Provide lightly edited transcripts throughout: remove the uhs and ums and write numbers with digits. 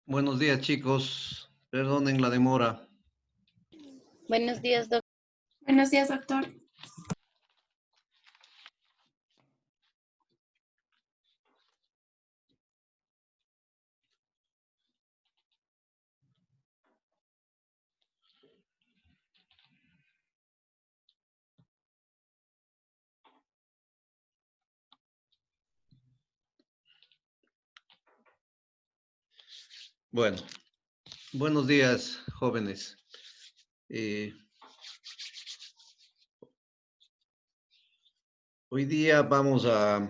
Buenos días, chicos. Perdonen la demora. Buenos días, doctor. Buenos días, doctor. Bueno, buenos días, jóvenes. Hoy día vamos a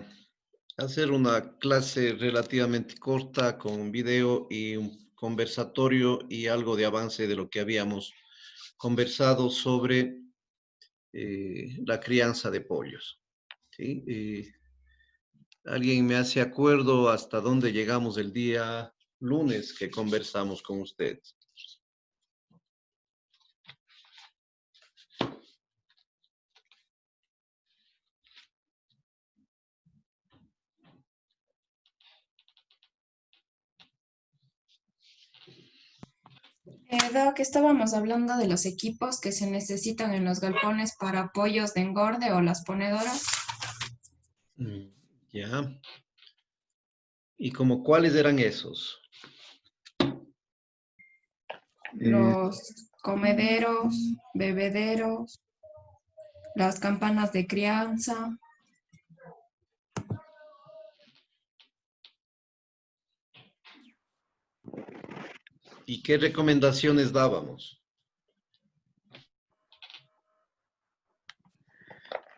hacer una clase relativamente corta con un video y un conversatorio y algo de avance de lo que habíamos conversado sobre la crianza de pollos. ¿Sí? ¿Alguien me hace acuerdo hasta dónde llegamos el día lunes que conversamos con ustedes? Doc, estábamos hablando de los equipos que se necesitan en los galpones para pollos de engorde o las ponedoras. Ya. ¿Y como cuáles eran esos? Los comederos, bebederos, las campanas de crianza. ¿Y qué recomendaciones dábamos?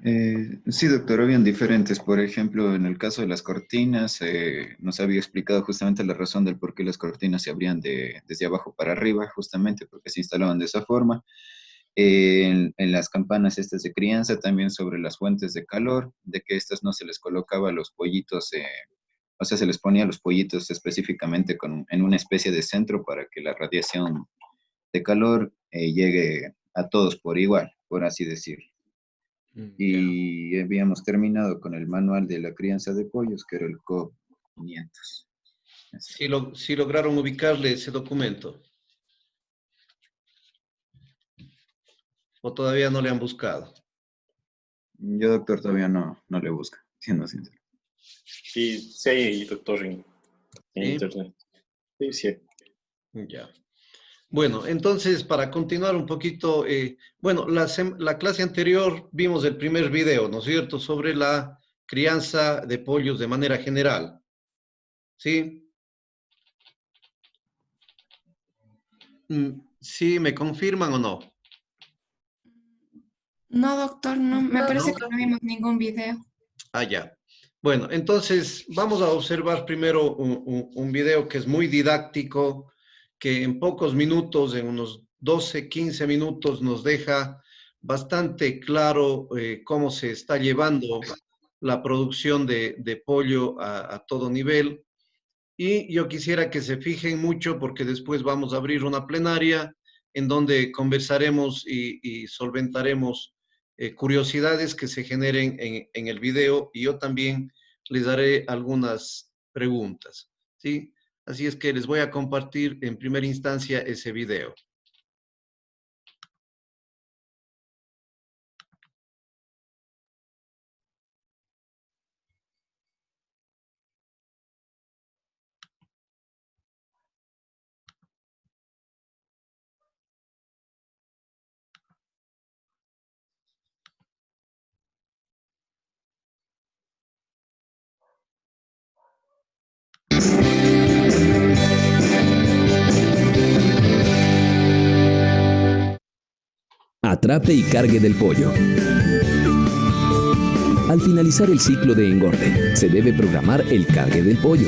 Sí, doctor, habían diferentes. Por ejemplo, en el caso de las cortinas, nos había explicado justamente la razón del por qué las cortinas se abrían desde abajo para arriba, justamente porque se instalaban de esa forma. En las campanas estas de crianza, también sobre las fuentes de calor, de que estas no se les colocaba a los pollitos, o sea, se les ponía a los pollitos específicamente en una especie de centro para que la radiación de calor llegue a todos por igual, por así decirlo. Y habíamos terminado con el manual de la crianza de pollos, que era el COB 500. Si lograron ubicarle ese documento. ¿O todavía no le han buscado? Yo, doctor, todavía no le busco, siendo sincero. Sí, doctor, en ¿Sí? internet. Sí. Ya. Bueno, entonces, para continuar un poquito, bueno, la clase anterior vimos el primer video, ¿no es cierto?, sobre la crianza de pollos de manera general. ¿Sí? ¿Sí me confirman o no? No, doctor, no. Me parece ¿No? que no vimos ningún video. Ah, ya. Bueno, entonces vamos a observar primero un video que es muy didáctico, que en pocos minutos, en unos 12, 15 minutos, nos deja bastante claro cómo se está llevando la producción de pollo a todo nivel. Y yo quisiera que se fijen mucho porque después vamos a abrir una plenaria en donde conversaremos y solventaremos curiosidades que se generen en el video y yo también les daré algunas preguntas, ¿sí? Así es que les voy a compartir en primera instancia ese video. Atrape y cargue del pollo. Al finalizar el ciclo de engorde, se debe programar el cargue del pollo.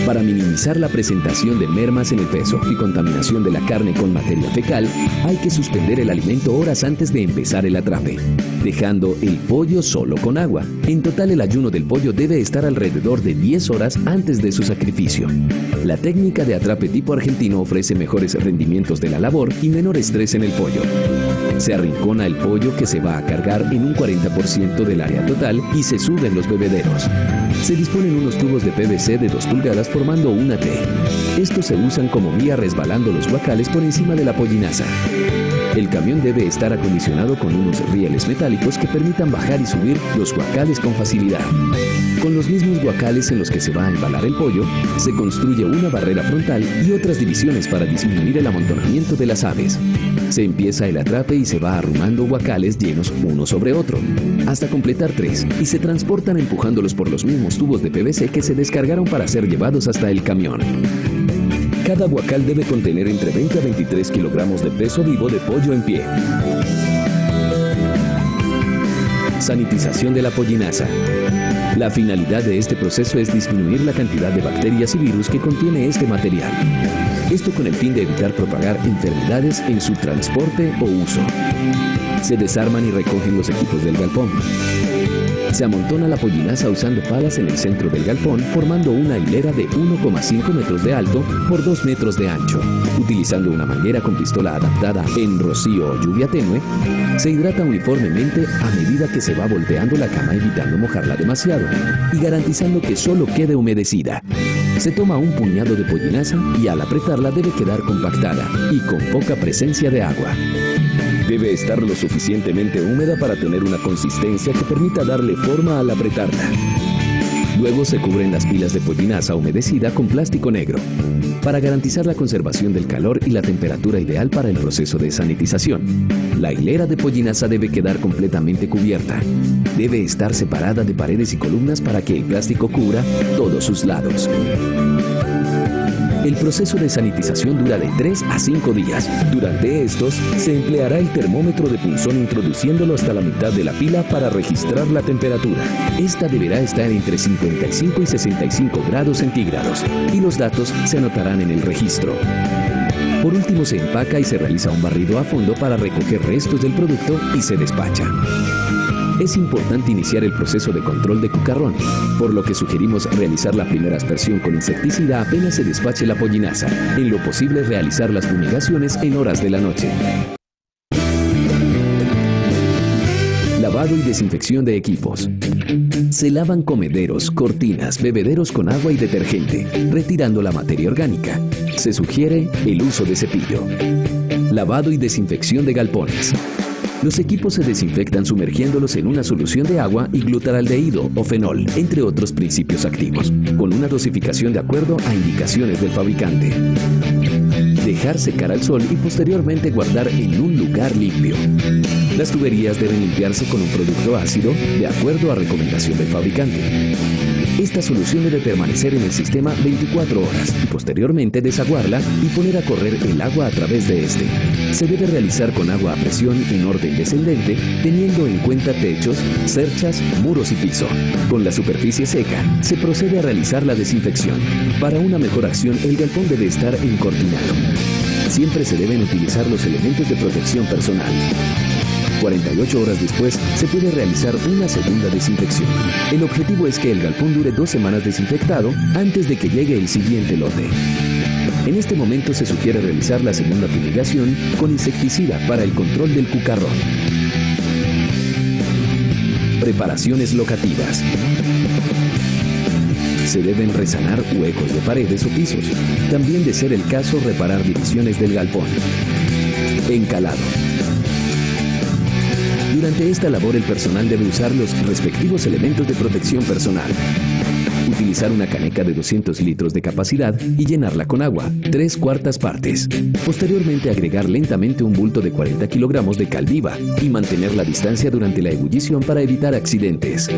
Para minimizar la presentación de mermas en el peso y contaminación de la carne con materia fecal, hay que suspender el alimento horas antes de empezar el atrape, dejando el pollo solo con agua. En total, el ayuno del pollo debe estar alrededor de 10 horas antes de su sacrificio. La técnica de atrape tipo argentino ofrece mejores rendimientos de la labor y menor estrés en el pollo. Se arrincona el pollo que se va a cargar en un 40% del área total y se suben los bebederos. Se disponen unos tubos de PVC de 2 pulgadas formando una T. Estos se usan como guía resbalando los guacales por encima de la pollinaza. El camión debe estar acondicionado con unos rieles metálicos que permitan bajar y subir los guacales con facilidad. Con los mismos guacales en los que se va a embalar el pollo, se construye una barrera frontal y otras divisiones para disminuir el amontonamiento de las aves. Se empieza el atrape y se va arrumando guacales llenos uno sobre otro, hasta completar 3, y se transportan empujándolos por los mismos tubos de PVC que se descargaron para ser llevados hasta el camión. Cada guacal debe contener entre 20 a 23 kilogramos de peso vivo de pollo en pie. Sanitización de la pollinaza. La finalidad de este proceso es disminuir la cantidad de bacterias y virus que contiene este material. Esto con el fin de evitar propagar enfermedades en su transporte o uso. Se desarman y recogen los equipos del galpón. Se amontona la pollinaza usando palas en el centro del galpón, formando una hilera de 1,5 metros de alto por 2 metros de ancho. Utilizando una manguera con pistola adaptada en rocío o lluvia tenue, se hidrata uniformemente a medida que se va volteando la cama, evitando mojarla demasiado y garantizando que solo quede humedecida. Se toma un puñado de pollinaza y al apretarla debe quedar compactada y con poca presencia de agua. Debe estar lo suficientemente húmeda para tener una consistencia que permita darle forma al apretarla. Luego se cubren las pilas de pollinaza humedecida con plástico negro para garantizar la conservación del calor y la temperatura ideal para el proceso de sanitización. La hilera de pollinaza debe quedar completamente cubierta. Debe estar separada de paredes y columnas para que el plástico cubra todos sus lados. El proceso de sanitización dura de 3 a 5 días. Durante estos, se empleará el termómetro de punzón introduciéndolo hasta la mitad de la pila para registrar la temperatura. Esta deberá estar entre 55 y 65 grados centígrados y los datos se anotarán en el registro. Por último, se empaca y se realiza un barrido a fondo para recoger restos del producto y se despacha. Es importante iniciar el proceso de control de cucarrón, por lo que sugerimos realizar la primera aspersión con insecticida apenas se despache la pollinaza. En lo posible, realizar las fumigaciones en horas de la noche. Lavado y desinfección de equipos. Se lavan comederos, cortinas, bebederos con agua y detergente, retirando la materia orgánica. Se sugiere el uso de cepillo. Lavado y desinfección de galpones. Los equipos se desinfectan sumergiéndolos en una solución de agua y glutaraldehído o fenol, entre otros principios activos, con una dosificación de acuerdo a indicaciones del fabricante. Dejar secar al sol y posteriormente guardar en un lugar limpio. Las tuberías deben limpiarse con un producto ácido de acuerdo a recomendación del fabricante. Esta solución debe permanecer en el sistema 24 horas y posteriormente desaguarla y poner a correr el agua a través de este. Se debe realizar con agua a presión en orden descendente, teniendo en cuenta techos, cerchas, muros y piso. Con la superficie seca, se procede a realizar la desinfección. Para una mejor acción, el galpón debe estar encortinado. Siempre se deben utilizar los elementos de protección personal. 48 horas después, se puede realizar una segunda desinfección. El objetivo es que el galpón dure 2 semanas desinfectado antes de que llegue el siguiente lote. En este momento se sugiere realizar la segunda fumigación con insecticida para el control del cucarrón. Preparaciones locativas. Se deben resanar huecos de paredes o pisos. También, de ser el caso, reparar divisiones del galpón. Encalado. Durante esta labor, el personal debe usar los respectivos elementos de protección personal. Utilizar una caneca de 200 litros de capacidad y llenarla con agua, 3/4 partes. Posteriormente, agregar lentamente un bulto de 40 kilogramos de cal viva y mantener la distancia durante la ebullición para evitar accidentes.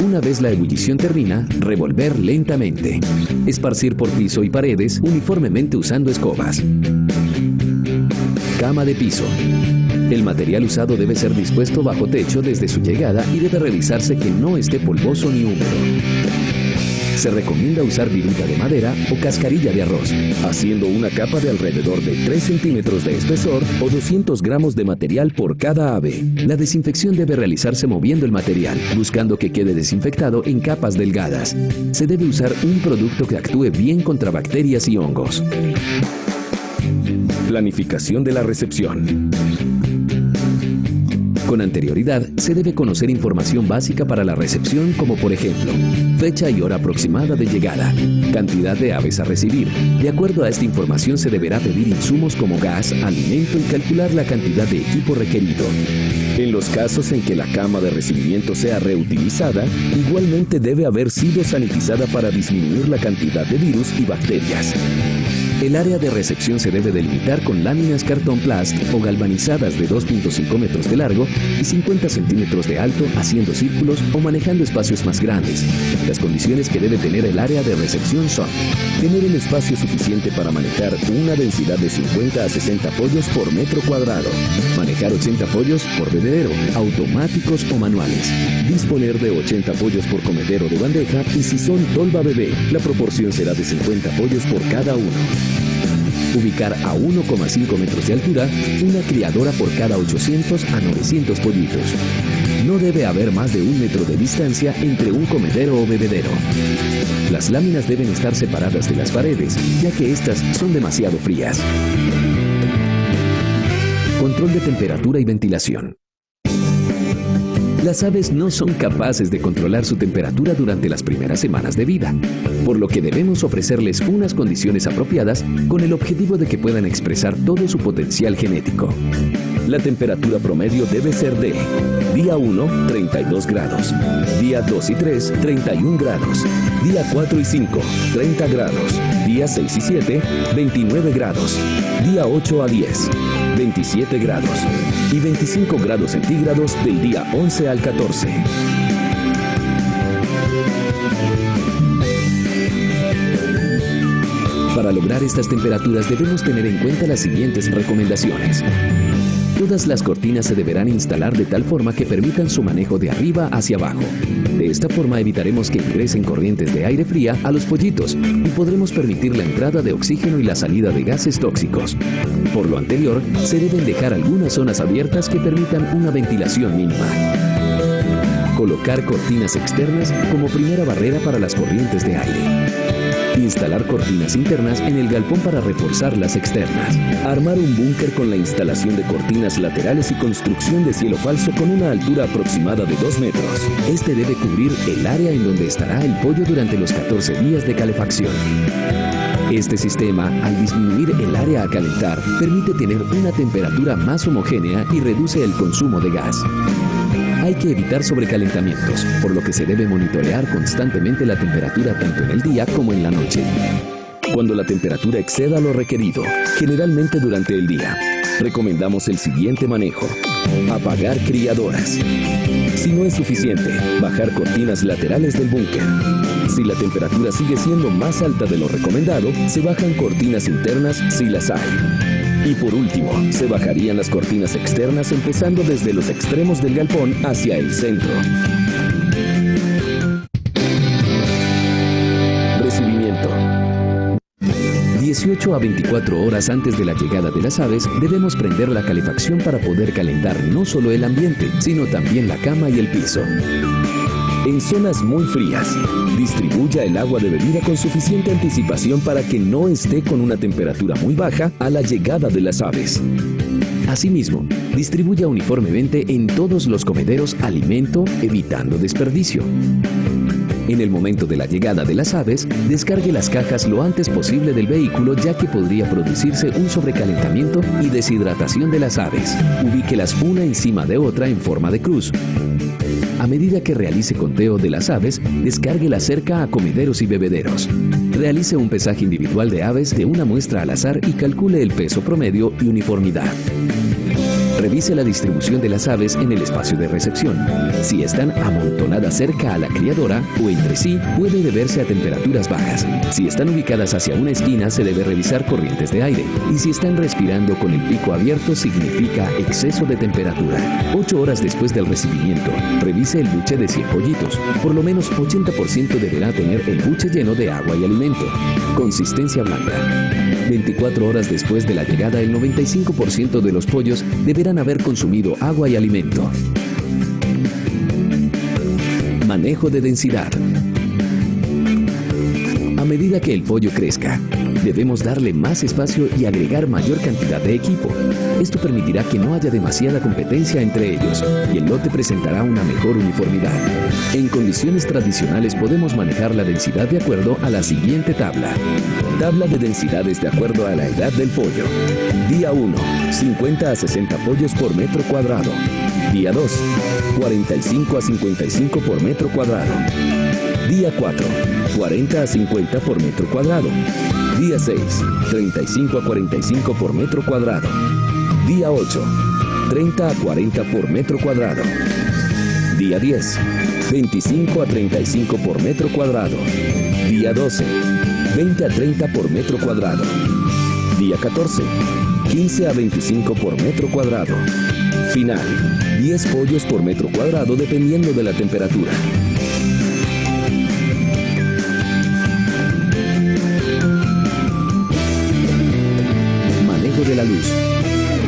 Una vez la ebullición termina, revolver lentamente. Esparcir por piso y paredes uniformemente usando escobas. Cama de piso. El material usado debe ser dispuesto bajo techo desde su llegada y debe revisarse que no esté polvoso ni húmedo. Se recomienda usar viruta de madera o cascarilla de arroz, haciendo una capa de alrededor de 3 centímetros de espesor o 200 gramos de material por cada ave. La desinfección debe realizarse moviendo el material, buscando que quede desinfectado en capas delgadas. Se debe usar un producto que actúe bien contra bacterias y hongos. Planificación de la recepción. Con anterioridad, se debe conocer información básica para la recepción, como por ejemplo, fecha y hora aproximada de llegada, cantidad de aves a recibir. De acuerdo a esta información se deberá pedir insumos como gas, alimento y calcular la cantidad de equipo requerido. En los casos en que la cama de recibimiento sea reutilizada, igualmente debe haber sido sanitizada para disminuir la cantidad de virus y bacterias. El área de recepción se debe delimitar con láminas cartón plast o galvanizadas de 2.5 metros de largo y 50 centímetros de alto, haciendo círculos o manejando espacios más grandes. Las condiciones que debe tener el área de recepción son: tener el espacio suficiente para manejar una densidad de 50 a 60 pollos por metro cuadrado, manejar 80 pollos por bebedero, automáticos o manuales, disponer de 80 pollos por comedero de bandeja, y si son tolva bebé, la proporción será de 50 pollos por cada uno. Ubicar a 1,5 metros de altura una criadora por cada 800 a 900 pollitos. No debe haber más de 1 metro de distancia entre un comedero o bebedero. Las láminas deben estar separadas de las paredes, ya que estas son demasiado frías. Control de temperatura y ventilación. Las aves no son capaces de controlar su temperatura durante las primeras semanas de vida, por lo que debemos ofrecerles unas condiciones apropiadas con el objetivo de que puedan expresar todo su potencial genético. La temperatura promedio debe ser de día 1, 32 grados, día 2 y 3, 31 grados, día 4 y 5, 30 grados, día 6 y 7, 29 grados, día 8 a 10, 27 grados y 25 grados centígrados del día 11 al 14. Para lograr estas temperaturas debemos tener en cuenta las siguientes recomendaciones. Todas las cortinas se deberán instalar de tal forma que permitan su manejo de arriba hacia abajo. De esta forma evitaremos que ingresen corrientes de aire fría a los pollitos y podremos permitir la entrada de oxígeno y la salida de gases tóxicos. Por lo anterior, se deben dejar algunas zonas abiertas que permitan una ventilación mínima. Colocar cortinas externas como primera barrera para las corrientes de aire. Instalar cortinas internas en el galpón para reforzar las externas. Armar un búnker con la instalación de cortinas laterales y construcción de cielo falso con una altura aproximada de 2 metros. Este debe cubrir el área en donde estará el pollo durante los 14 días de calefacción. Este sistema, al disminuir el área a calentar, permite tener una temperatura más homogénea y reduce el consumo de gas. Hay que evitar sobrecalentamientos, por lo que se debe monitorear constantemente la temperatura tanto en el día como en la noche. Cuando la temperatura exceda lo requerido, generalmente durante el día, recomendamos el siguiente manejo: apagar criadoras. Si no es suficiente, bajar cortinas laterales del búnker. Si la temperatura sigue siendo más alta de lo recomendado, se bajan cortinas internas si las hay. Y por último, se bajarían las cortinas externas empezando desde los extremos del galpón hacia el centro. Recibimiento. 18 a 24 horas antes de la llegada de las aves, debemos prender la calefacción para poder calentar no solo el ambiente, sino también la cama y el piso. En zonas muy frías, distribuya el agua de bebida con suficiente anticipación para que no esté con una temperatura muy baja a la llegada de las aves. Asimismo, distribuya uniformemente en todos los comederos alimento, evitando desperdicio. En el momento de la llegada de las aves, descargue las cajas lo antes posible del vehículo, ya que podría producirse un sobrecalentamiento y deshidratación de las aves. Ubíquelas una encima de otra en forma de cruz. A medida que realice conteo de las aves, descargue la cerca a comederos y bebederos. Realice un pesaje individual de aves de una muestra al azar y calcule el peso promedio y uniformidad. Revise la distribución de las aves en el espacio de recepción. Si están amontonadas cerca a la criadora o entre sí, puede deberse a temperaturas bajas. Si están ubicadas hacia una esquina, se debe revisar corrientes de aire. Y si están respirando con el pico abierto, significa exceso de temperatura. 8 horas después del recibimiento, revise el buche de 100 pollitos. Por lo menos 80% deberá tener el buche lleno de agua y alimento. Consistencia blanda. 24 horas después de la llegada, el 95% de los pollos deberán haber consumido agua y alimento. Manejo de densidad. A medida que el pollo crezca, debemos darle más espacio y agregar mayor cantidad de equipo. Esto permitirá que no haya demasiada competencia entre ellos y el lote presentará una mejor uniformidad. En condiciones tradicionales podemos manejar la densidad de acuerdo a la siguiente tabla. Tabla de densidades de acuerdo a la edad del pollo. Día 1, 50 a 60 pollos por metro cuadrado. Día 2, 45 a 55 por metro cuadrado. Día 4, 40 a 50 por metro cuadrado. Día 6, 35 a 45 por metro cuadrado. Día 8, 30 a 40 por metro cuadrado. Día 10, 25 a 35 por metro cuadrado. Día 12, 20 a 30 por metro cuadrado. Día 14, 15 a 25 por metro cuadrado. Final, 10 pollos por metro cuadrado dependiendo de la temperatura. Manejo de la luz.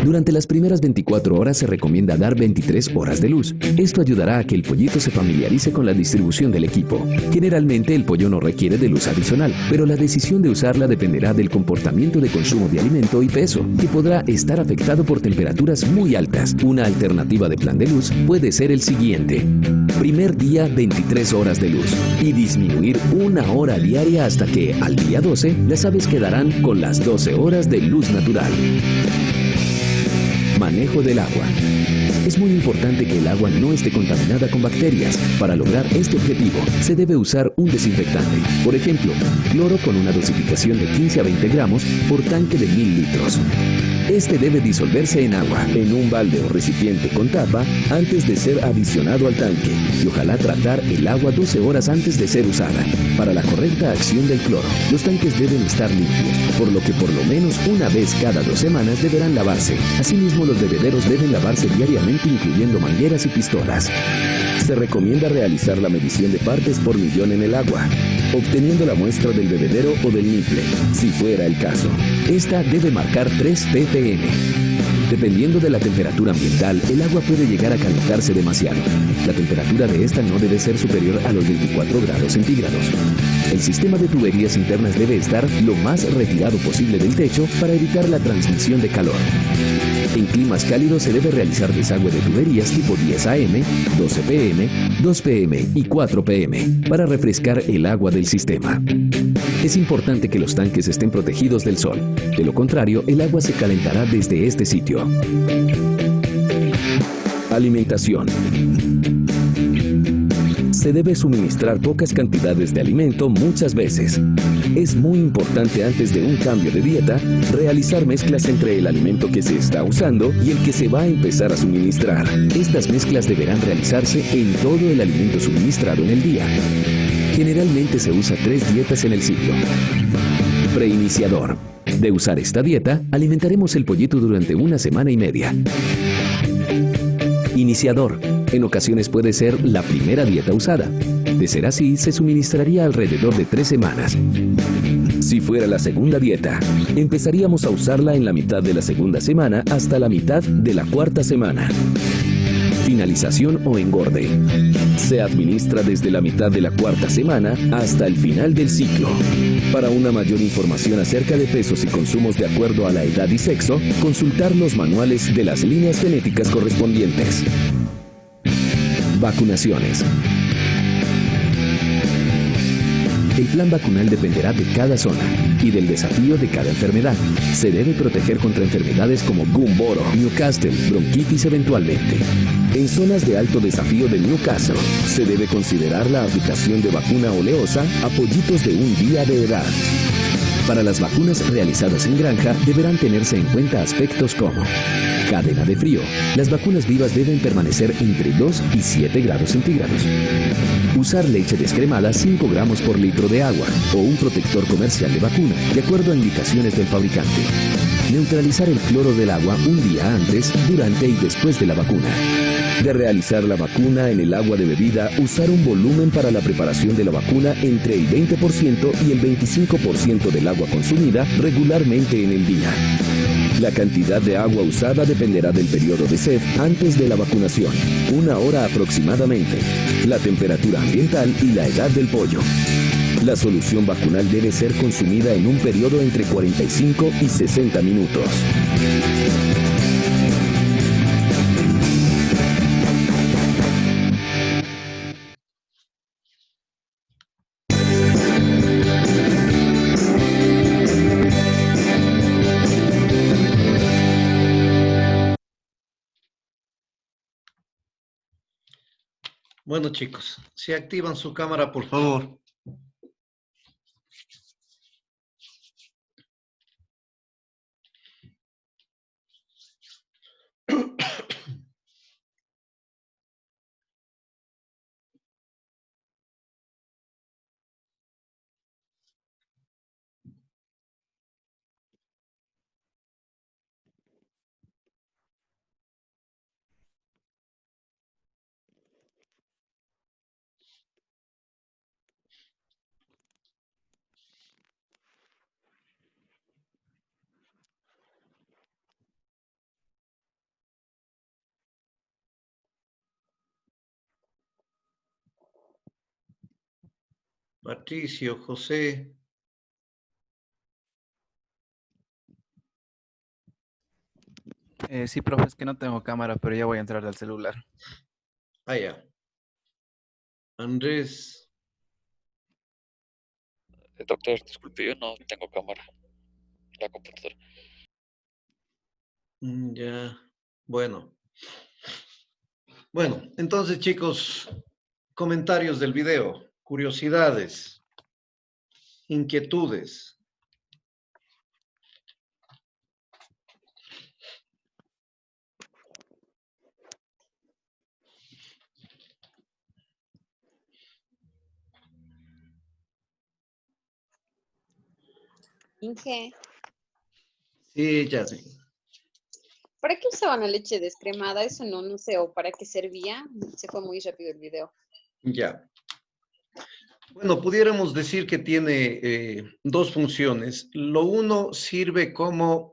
Durante las primeras 24 horas se recomienda dar 23 horas de luz. Esto ayudará a que el pollito se familiarice con la distribución del equipo. Generalmente el pollo no requiere de luz adicional, pero la decisión de usarla dependerá del comportamiento de consumo de alimento y peso, que podrá estar afectado por temperaturas muy altas. Una alternativa de plan de luz puede ser el siguiente. Primer día 23 horas de luz y disminuir 1 hora diaria hasta que al día 12 las aves quedarán con las 12 horas de luz natural. Manejo del agua. Es muy importante que el agua no esté contaminada con bacterias. Para lograr este objetivo, se debe usar un desinfectante. Por ejemplo, cloro con una dosificación de 15 a 20 gramos por tanque de 1000 litros. Este debe disolverse en agua, en un balde o recipiente con tapa, antes de ser adicionado al tanque. Y ojalá tratar el agua 12 horas antes de ser usada. Para la correcta acción del cloro, los tanques deben estar limpios, por lo que por lo menos una vez cada 2 semanas deberán lavarse. Asimismo, los bebederos deben lavarse diariamente, incluyendo mangueras y pistolas. Se recomienda realizar la medición de partes por millón en el agua, obteniendo la muestra del bebedero o del nipple, si fuera el caso. Esta debe marcar 3 ppm. Dependiendo de la temperatura ambiental, el agua puede llegar a calentarse demasiado. La temperatura de esta no debe ser superior a los 24 grados centígrados. El sistema de tuberías internas debe estar lo más retirado posible del techo para evitar la transmisión de calor. En climas cálidos se debe realizar desagüe de tuberías tipo 10 AM, 12 PM, 2 PM y 4 PM para refrescar el agua del sistema. Es importante que los tanques estén protegidos del sol. De lo contrario, el agua se calentará desde este sitio. Alimentación. Se debe suministrar pocas cantidades de alimento muchas veces. Es muy importante antes de un cambio de dieta realizar mezclas entre el alimento que se está usando y el que se va a empezar a suministrar. Estas mezclas deberán realizarse en todo el alimento suministrado en el día. Generalmente se usa 3 dietas en el ciclo. Preiniciador. De usar esta dieta, alimentaremos el pollito durante 1 semana y media. Iniciador. En ocasiones puede ser la primera dieta usada. De ser así, se suministraría alrededor de 3 semanas. Si fuera la segunda dieta, empezaríamos a usarla en la mitad de la segunda semana hasta la mitad de la 4ª semana. Finalización o engorde. Se administra desde la mitad de la 4ª semana hasta el final del ciclo. Para una mayor información acerca de pesos y consumos de acuerdo a la edad y sexo, consultar los manuales de las líneas genéticas correspondientes. Vacunaciones. El plan vacunal dependerá de cada zona y del desafío de cada enfermedad. Se debe proteger contra enfermedades como Gumboro, Newcastle, bronquitis eventualmente. En zonas de alto desafío de Newcastle, se debe considerar la aplicación de vacuna oleosa a pollitos de 1 día de edad. Para las vacunas realizadas en granja, deberán tenerse en cuenta aspectos como cadena de frío. Las vacunas vivas deben permanecer entre 2 y 7 grados centígrados. Usar leche descremada 5 gramos por litro de agua o un protector comercial de vacuna, de acuerdo a indicaciones del fabricante. Neutralizar el cloro del agua 1 día antes, durante y después de la vacuna. De realizar la vacuna en el agua de bebida, usar un volumen para la preparación de la vacuna entre el 20% y el 25% del agua consumida regularmente en el día. La cantidad de agua usada dependerá del periodo de sed antes de la vacunación, 1 hora aproximadamente, la temperatura ambiental y la edad del pollo. La solución vacunal debe ser consumida en un periodo entre 45 y 60 minutos. Bueno, chicos, si activan su cámara, por favor. Patricio, José. Sí, profe, es que no tengo cámara, pero ya voy a entrar al celular. Ah, ya. Andrés. Doctor, disculpe, yo no tengo cámara en la computadora. Ya. Bueno. Bueno, entonces, chicos, comentarios del video, curiosidades, inquietudes. Inge, Sí, ya sé. ¿para qué usaban la leche descremada? Eso no sé, o para qué servía. Se fue muy rápido el video. Ya. Bueno, pudiéramos decir que tiene dos funciones. Lo uno sirve como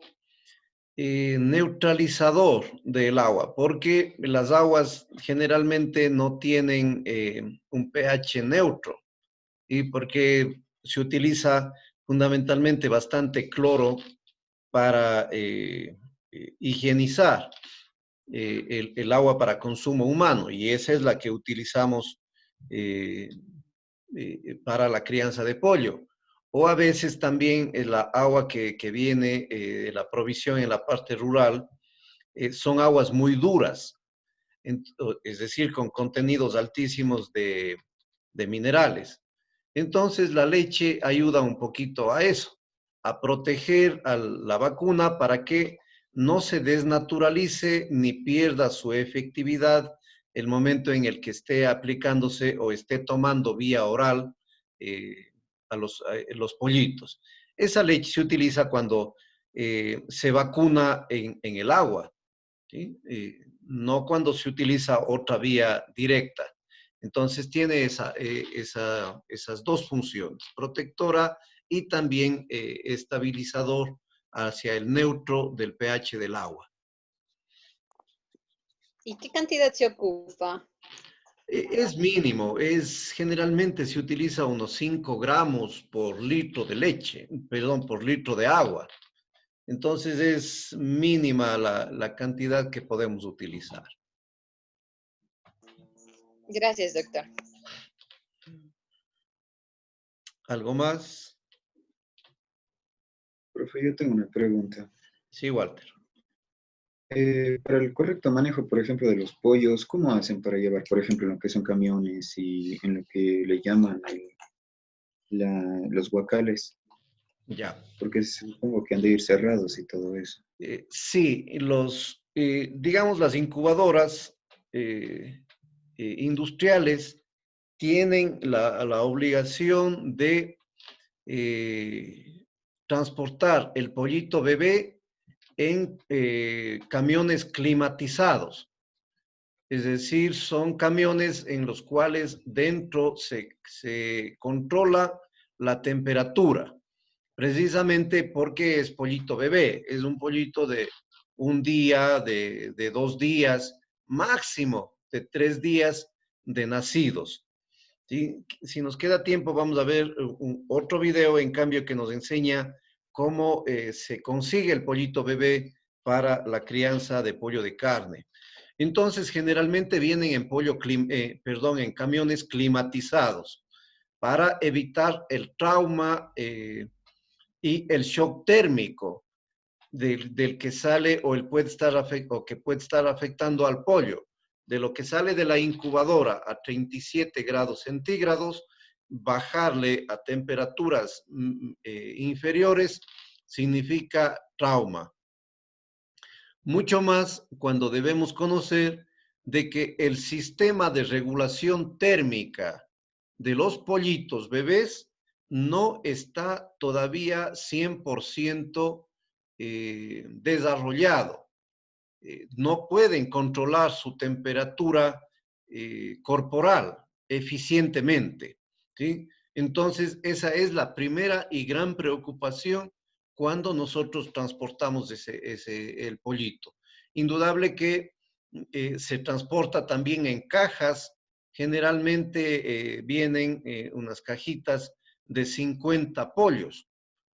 neutralizador del agua, porque las aguas generalmente no tienen un pH neutro y porque se utiliza fundamentalmente bastante cloro para higienizar el agua para consumo humano, y esa es la que utilizamos eh, para la crianza de pollo. O a veces también la agua que viene de la provisión en la parte rural son aguas muy duras, es decir, con contenidos altísimos de minerales. Entonces la leche ayuda un poquito a eso, a proteger a la vacuna para que no se desnaturalice ni pierda su efectividad el momento en el que esté aplicándose o esté tomando vía oral a los pollitos. Esa leche se utiliza cuando se vacuna en el agua, ¿sí? No cuando se utiliza otra vía directa. Entonces tiene esas dos funciones, protectora y también estabilizador hacia el neutro del pH del agua. ¿Y qué cantidad se ocupa? Es mínimo, generalmente se utiliza unos 5 gramos por litro de leche, perdón, por litro de agua. Entonces es mínima la cantidad que podemos utilizar. Gracias, doctor. ¿Algo más? Profe, yo tengo una pregunta. Sí, Walter. Para el correcto manejo, por ejemplo, de los pollos, ¿cómo hacen para llevar, por ejemplo, en lo que son camiones y en lo que le llaman los guacales? Ya. Porque supongo que han de ir cerrados y todo eso. Sí, digamos, las incubadoras industriales tienen la obligación de transportar el pollito bebé en camiones climatizados. Es decir, son camiones en los cuales dentro se controla la temperatura, precisamente porque es pollito bebé, es un pollito de un día, de 2 días, máximo de 3 días de nacidos. ¿sí? Si nos queda tiempo, vamos a ver otro video, en cambio, que nos enseña cómo se consigue el pollito bebé para la crianza de pollo de carne. Entonces, generalmente vienen en camiones climatizados para evitar el trauma y el shock térmico del que sale o que puede estar afectando al pollo. De lo que sale de la incubadora a 37 grados centígrados, bajarle a temperaturas inferiores significa trauma. Mucho más cuando debemos conocer de que el sistema de regulación térmica de los pollitos bebés no está todavía 100% desarrollado. No pueden controlar su temperatura corporal eficientemente, ¿sí? Entonces, esa es la primera y gran preocupación cuando nosotros transportamos el pollito. Indudable que se transporta también en cajas. Generalmente vienen unas cajitas de 50 pollos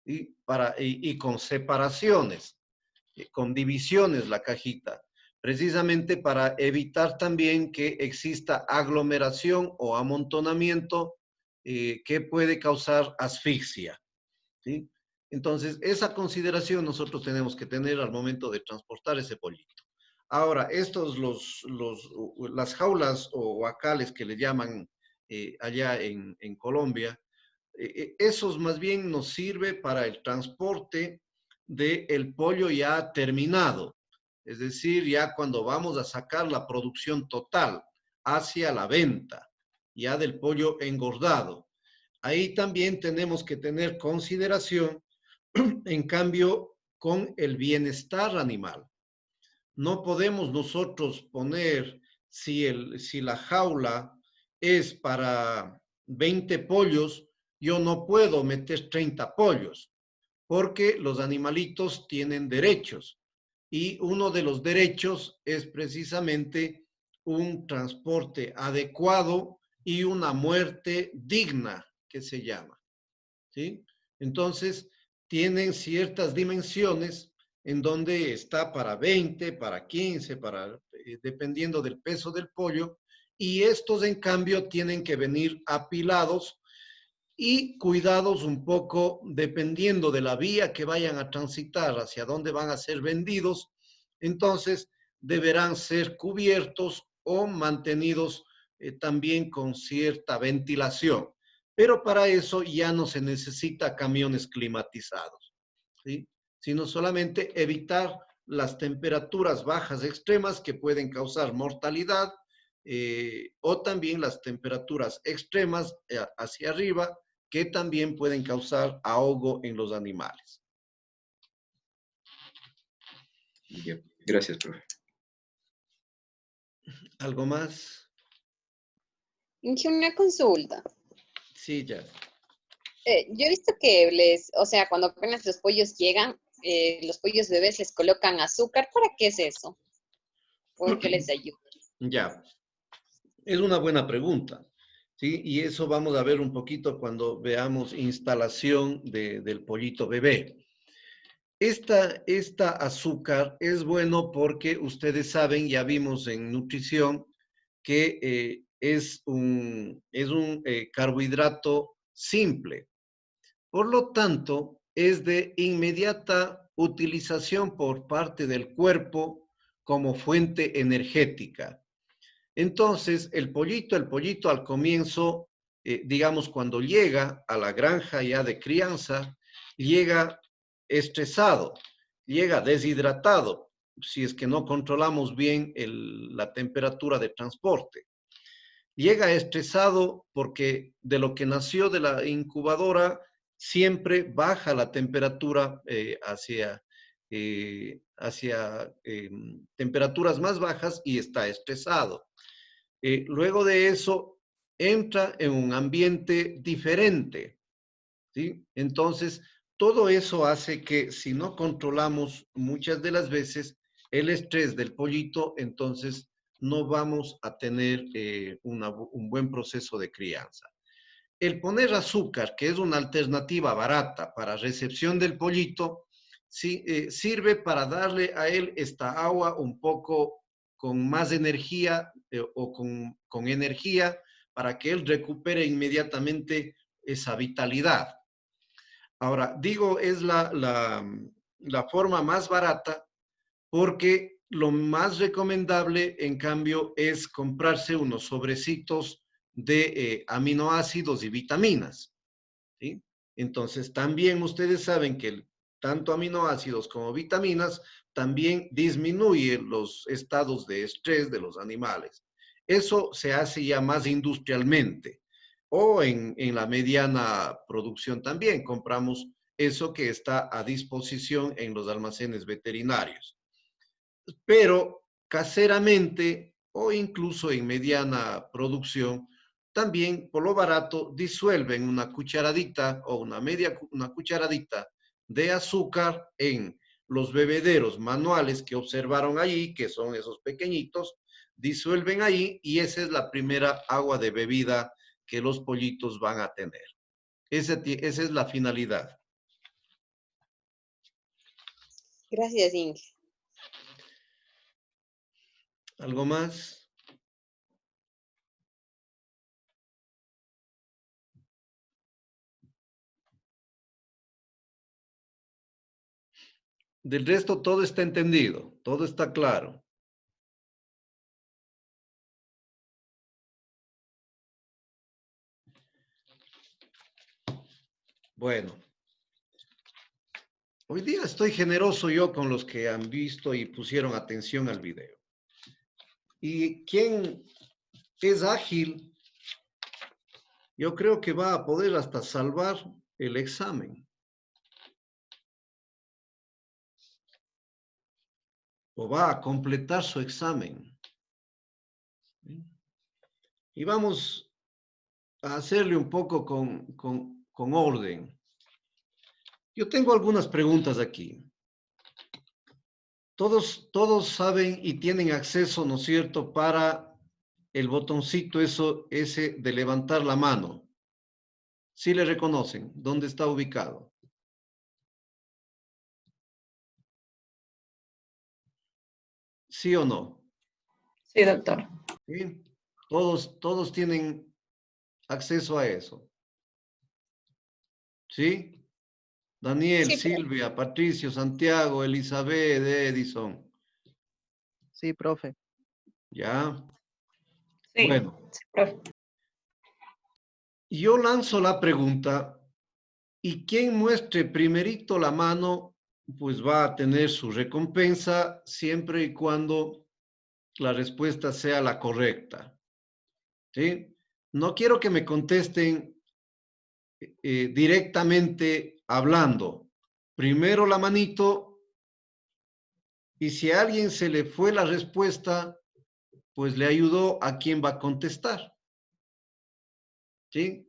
y con separaciones, con divisiones la cajita, precisamente para evitar también que exista aglomeración o amontonamiento que puede causar asfixia, ¿sí? Entonces, esa consideración nosotros tenemos que tener al momento de transportar ese pollito. Ahora, las jaulas o huacales que le llaman allá en Colombia, esos más bien nos sirve para el transporte del pollo ya terminado. Es decir, ya cuando vamos a sacar la producción total hacia la venta, ya del pollo engordado. Ahí también tenemos que tener consideración, en cambio, con el bienestar animal. No podemos nosotros poner, si la jaula es para 20 pollos, yo no puedo meter 30 pollos, porque los animalitos tienen derechos. Y uno de los derechos es precisamente un transporte adecuado y una muerte digna, que se llama, ¿sí? Entonces, tienen ciertas dimensiones en donde está para 20, para 15, dependiendo del peso del pollo, y estos, en cambio, tienen que venir apilados y cuidados un poco dependiendo de la vía que vayan a transitar, hacia dónde van a ser vendidos. Entonces, deberán ser cubiertos o mantenidos también con cierta ventilación. Pero para eso ya no se necesita camiones climatizados, ¿sí? Sino solamente evitar las temperaturas bajas extremas que pueden causar mortalidad o también las temperaturas extremas hacia arriba que también pueden causar ahogo en los animales. Bien. Gracias, profe. ¿Algo más? Inge, una consulta. Sí, ya. Yo he visto que o sea, cuando apenas los pollos llegan, los pollos bebés les colocan azúcar. ¿Para qué es eso? ¿Por qué les ayuda? Ya. Es una buena pregunta, ¿sí? Y eso vamos a ver un poquito cuando veamos instalación del pollito bebé. Esta azúcar es bueno porque ustedes saben, ya vimos en nutrición, que es un carbohidrato simple. Por lo tanto, es de inmediata utilización por parte del cuerpo como fuente energética. Entonces, el pollito al comienzo, digamos, cuando llega a la granja ya de crianza, llega estresado, llega deshidratado, si es que no controlamos bien la temperatura de transporte. Llega estresado porque de lo que nació de la incubadora, siempre baja la temperatura hacia temperaturas más bajas y está estresado. Luego de eso, entra en un ambiente diferente, ¿sí? Entonces, todo eso hace que si no controlamos muchas de las veces el estrés del pollito, entonces no vamos a tener un buen proceso de crianza. El poner azúcar, que es una alternativa barata para recepción del pollito, sí, sirve para darle a él esta agua un poco con más energía o con energía para que él recupere inmediatamente esa vitalidad. Ahora, digo, es la forma más barata porque lo más recomendable, en cambio, es comprarse unos sobrecitos de aminoácidos y vitaminas, ¿sí? Entonces, también ustedes saben que tanto aminoácidos como vitaminas también disminuyen los estados de estrés de los animales. Eso se hace ya más industrialmente o en la mediana producción también. Compramos eso que está a disposición en los almacenes veterinarios. Pero caseramente o incluso en mediana producción, también por lo barato disuelven una cucharadita o una cucharadita de azúcar en los bebederos manuales que observaron allí, que son esos pequeñitos, disuelven ahí y esa es la primera agua de bebida que los pollitos van a tener. Esa es la finalidad. Gracias, Inge. ¿Algo más? Del resto todo está entendido, todo está claro. Bueno, hoy día estoy generoso yo con los que han visto y pusieron atención al video. Y quien es ágil, yo creo que va a poder hasta salvar el examen. O va a completar su examen. Y vamos a hacerle un poco con orden. Yo tengo algunas preguntas aquí. Todos saben y tienen acceso, ¿no es cierto?, para el botoncito ese de levantar la mano. ¿Sí le reconocen? ¿Dónde está ubicado? ¿Sí o no? Sí, doctor. ¿Sí? Todos tienen acceso a eso. ¿Sí? Daniel, Sí, Silvia, Patricio, Santiago, Elizabeth, Edison. Sí, profe. ¿Ya? Sí, Bueno, sí, profe. yo lanzo la pregunta y quien muestre primerito la mano, pues va a tener su recompensa siempre y cuando la respuesta sea la correcta. ¿Sí? No quiero que me contesten directamente hablando. Primero la manito y si a alguien se le fue la respuesta, pues le ayudó a quien va a contestar. ¿Sí?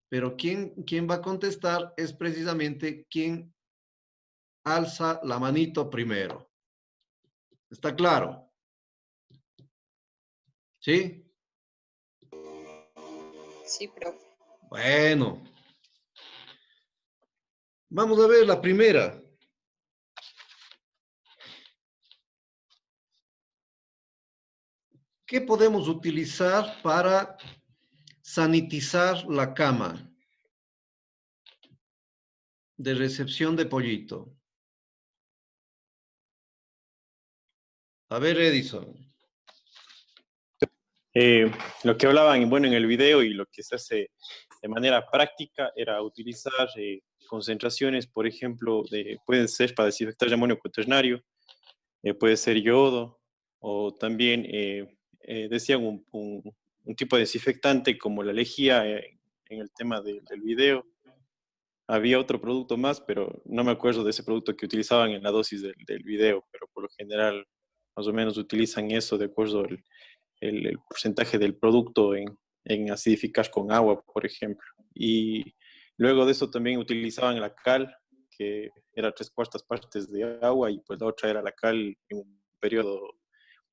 Pero quien va a contestar es precisamente quien alza la manito primero. ¿Está claro? ¿Sí? sí, profe. Bueno. Vamos a ver la primera. ¿Qué podemos utilizar para sanitizar la cama de recepción de pollito? A ver, Edison. Lo que hablaban, bueno, en el video y lo que se hace de manera práctica era utilizar concentraciones, por ejemplo, pueden ser para desinfectar de amonio cuaternario, puede ser yodo, o también decían un tipo de desinfectante como la lejía en el tema del video. Había otro producto más, pero no me acuerdo de ese producto que utilizaban en la dosis del video, pero por lo general más o menos utilizan eso de acuerdo el porcentaje del producto en acidificar con agua, por ejemplo. Y luego de eso también utilizaban la cal, que era 3/4 partes de agua, y pues la otra era la cal en un periodo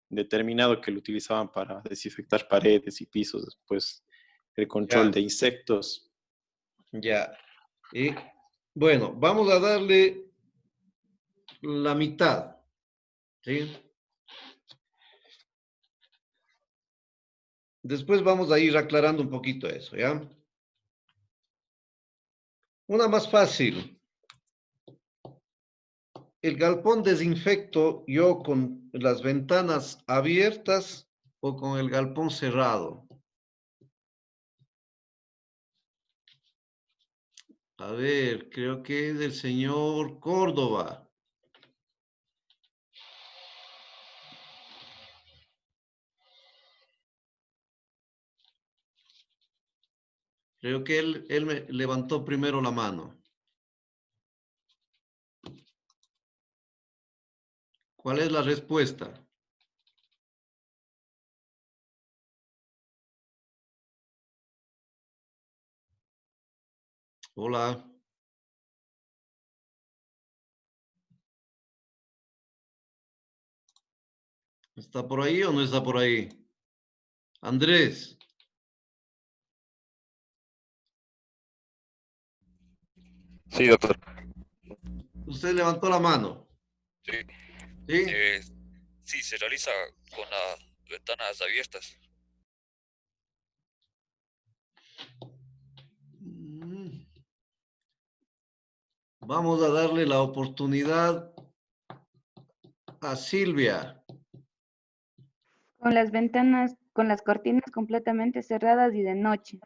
determinado que lo utilizaban para desinfectar paredes y pisos, después el control Ya. de insectos. Ya. Y bueno, vamos a darle la mitad, ¿sí? Después vamos a ir aclarando un poquito eso, ¿ya? Una más fácil. ¿El galpón desinfecto yo con las ventanas abiertas o con el galpón cerrado? A ver, creo que es del señor Córdoba. Creo que él me levantó primero la mano. ¿Cuál es la respuesta? Hola. ¿Está por ahí o no está por ahí? Andrés, Sí, doctor. usted levantó la mano. Sí. ¿Sí? Sí, se realiza con las ventanas abiertas. Mm. Vamos a darle la oportunidad a Silvia. Con las ventanas, con las cortinas completamente cerradas y de noche.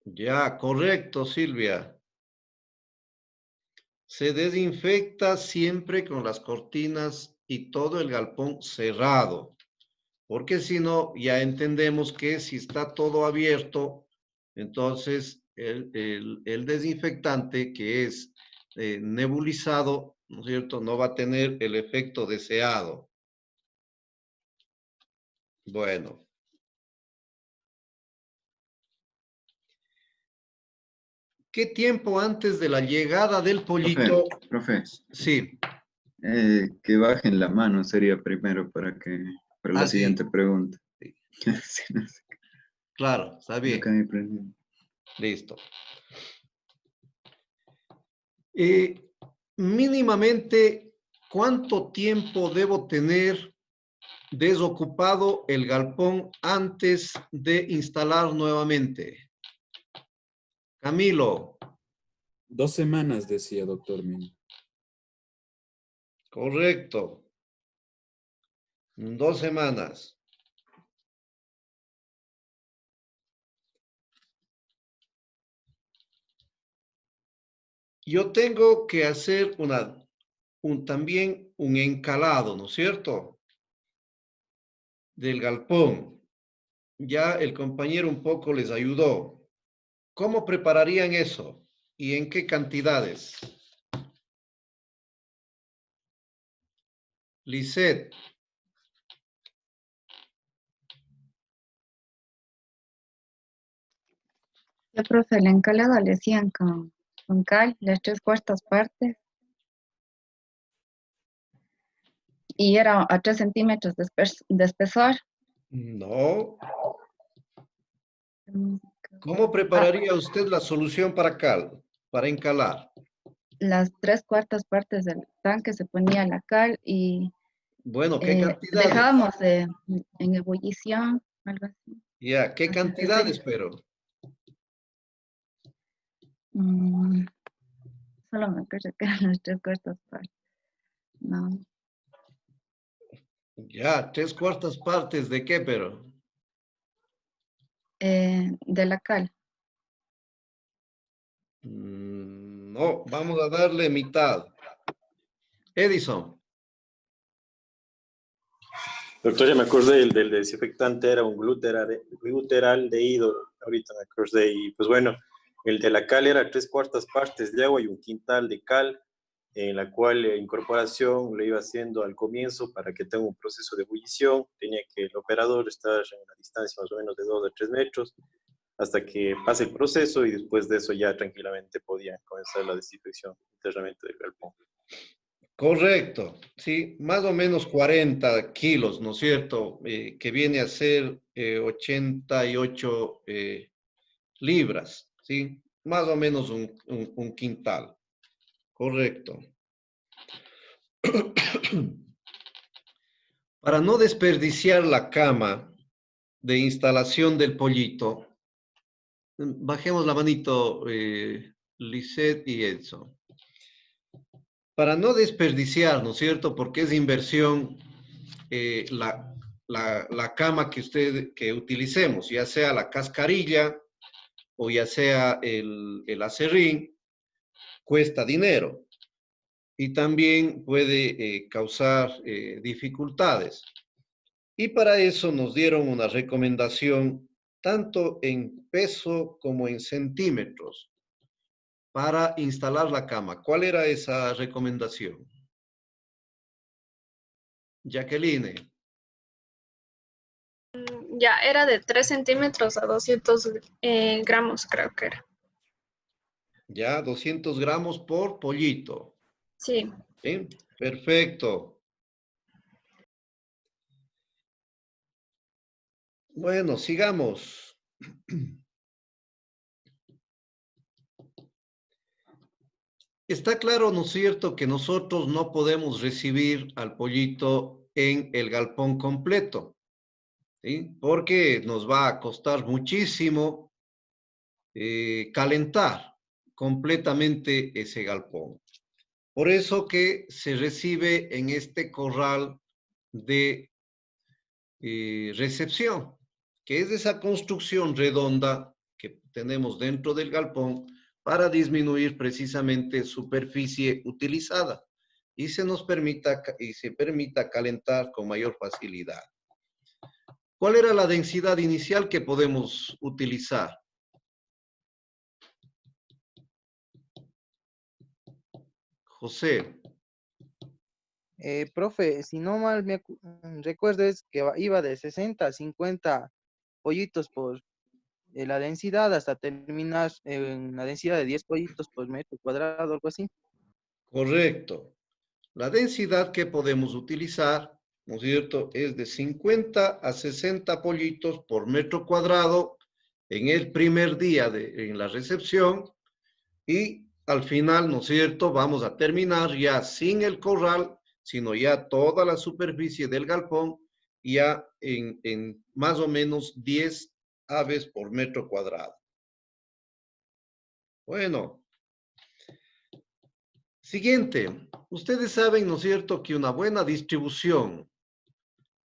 Ya, correcto, Silvia. Se desinfecta siempre con las cortinas y todo el galpón cerrado, porque si no, ya entendemos que si está todo abierto, entonces el desinfectante que es nebulizado, ¿no es cierto?, no va a tener el efecto deseado. Bueno. ¿Qué tiempo antes de la llegada del pollito? Profe, Sí. que bajen la mano sería primero para la Sí. siguiente pregunta. Sí. Sí, no sé. Claro, está bien. Acá me prendí. Listo. Mínimamente, ¿cuánto tiempo debo tener desocupado el galpón antes de instalar nuevamente? Camilo. 2 semanas, decía doctor Min. Correcto. 2 semanas. Yo tengo que hacer también un encalado, ¿no es cierto? Del galpón. Ya el compañero un poco les ayudó. ¿Cómo prepararían eso? ¿Y en qué cantidades? Lisette. Yo, profe, el encalado le hacían con cal, las 3/4 partes, y era a 3 centímetros de espesor. No. Mm, ¿Cómo prepararía usted la solución para encalar? Las 3/4 partes del tanque se ponía la cal y Bueno, ¿qué cantidades? dejábamos en ebullición, algo así. Ya, ¿qué hasta cantidades, 60. pero? Solo me acuerdo que eran las 3/4 partes. No, Ya, 3/4 partes de qué, pero? de la cal. No, vamos a darle mitad. Edison. Doctor, ya me acordé, el del desinfectante era un gluteraldehído, ahorita me acordé, y pues bueno, el de la cal era 3/4 partes de agua y 1 quintal de cal, en la cual la incorporación lo iba haciendo al comienzo para que tenga un proceso de ebullición, tenía que el operador estar en una distancia más o menos de 2 a 3 metros, hasta que pase el proceso y después de eso ya tranquilamente podía comenzar la desinfección internamente del galpón. Correcto, sí, más o menos 40 kilos, ¿no es cierto? Que viene a ser 88 libras, ¿sí? Más o menos un quintal, correcto. Para no desperdiciar la cama de instalación del pollito, bajemos la manito, Lisette y Edson. Para no desperdiciar, ¿no es cierto? Porque es inversión la cama que utilicemos, ya sea la cascarilla o ya sea el acerrín, cuesta dinero y también puede causar dificultades. Y para eso nos dieron una recomendación tanto en peso como en centímetros para instalar la cama. ¿Cuál era esa recomendación? Jacqueline. Ya, era de 3 centímetros a 200 gramos, creo que era. Ya, 200 gramos por pollito. Sí. ¿Sí? Perfecto. Bueno, sigamos. Está claro, ¿no es cierto?, que nosotros no podemos recibir al pollito en el galpón completo, ¿sí? Porque nos va a costar muchísimo calentar completamente ese galpón. Por eso que se recibe en este corral de recepción, que es esa construcción redonda que tenemos dentro del galpón para disminuir precisamente superficie utilizada y se permita calentar con mayor facilidad. ¿Cuál era la densidad inicial que podemos utilizar? José. Profe, si no mal recuerdo es que iba de 60 a 50 pollitos por la densidad hasta terminar en la densidad de 10 pollitos por metro cuadrado, algo así. Correcto. La densidad que podemos utilizar, ¿no es cierto?, es de 50 a 60 pollitos por metro cuadrado en el primer día en la recepción y al final, ¿no es cierto?, vamos a terminar ya sin el corral, sino ya toda la superficie del galpón, ya en más o menos 10 aves por metro cuadrado. Bueno. Siguiente. Ustedes saben, ¿no es cierto?, que una buena distribución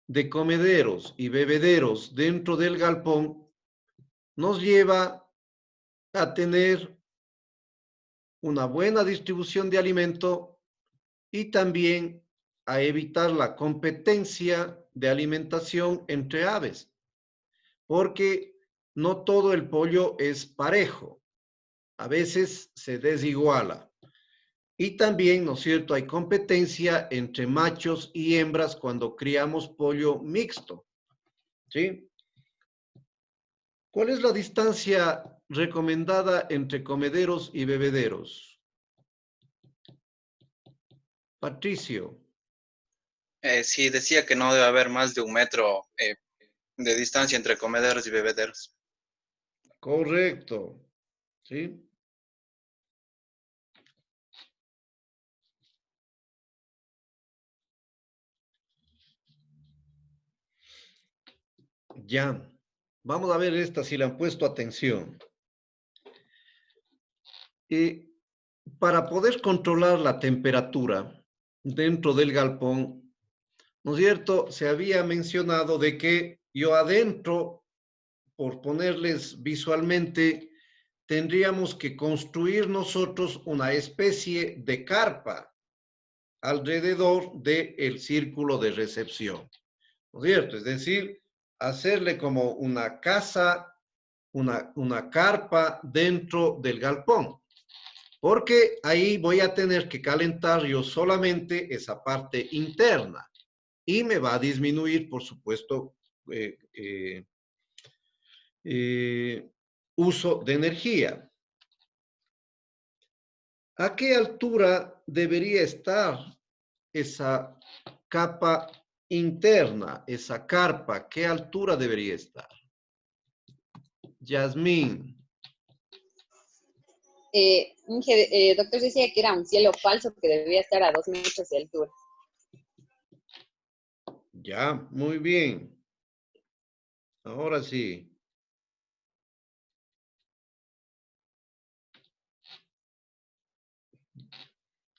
de comederos y bebederos dentro del galpón nos lleva a tener una buena distribución de alimento y también a evitar la competencia de alimentación entre aves, porque no todo el pollo es parejo, a veces se desiguala. Y también, ¿no es cierto?, hay competencia entre machos y hembras cuando criamos pollo mixto, ¿sí? ¿Cuál es la distancia recomendada entre comederos y bebederos? Patricio. Sí, decía que no debe haber más de 1 metro de distancia entre comederos y bebederos. Correcto, ¿sí? Ya. Vamos a ver esta si le han puesto atención. Para poder controlar la temperatura dentro del galpón, ¿no es cierto?, se había mencionado de que yo adentro, por ponerles visualmente, tendríamos que construir nosotros una especie de carpa alrededor del círculo de recepción, ¿no es cierto? Es decir, hacerle como una casa, una carpa dentro del galpón, porque ahí voy a tener que calentar yo solamente esa parte interna y me va a disminuir, por supuesto, uso de energía. ¿A qué altura debería estar esa capa interna, esa carpa, ¿qué altura debería estar? Yasmín. Doctor decía que era un cielo falso que debía estar a 2 metros de altura. Ya, muy bien. Ahora sí.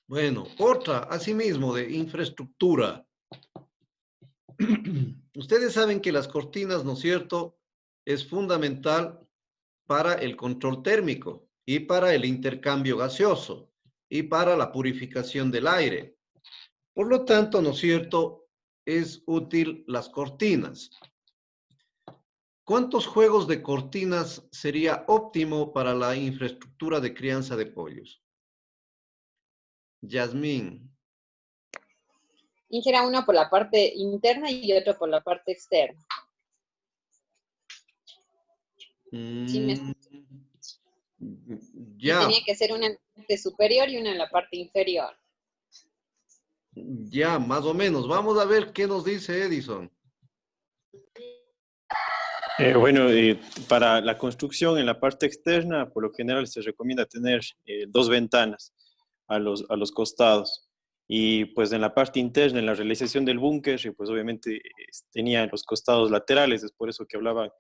Bueno, otra, asimismo, de infraestructura. Ustedes saben que las cortinas, ¿no es cierto?, es fundamental para el control térmico y para el intercambio gaseoso y para la purificación del aire. Por lo tanto, ¿no es cierto?, es útil las cortinas. ¿Cuántos juegos de cortinas sería óptimo para la infraestructura de crianza de pollos? Yasmín. Ingera uno por la parte interna y otro por la parte externa. Ya. Tenía que ser una en la parte superior y una en la parte inferior. Ya, más o menos. Vamos a ver qué nos dice Edison. Bueno, para la construcción en la parte externa, por lo general se recomienda tener 2 ventanas a los costados. Y pues en la parte interna, en la realización del búnker, pues obviamente tenía los costados laterales, es por eso que hablaba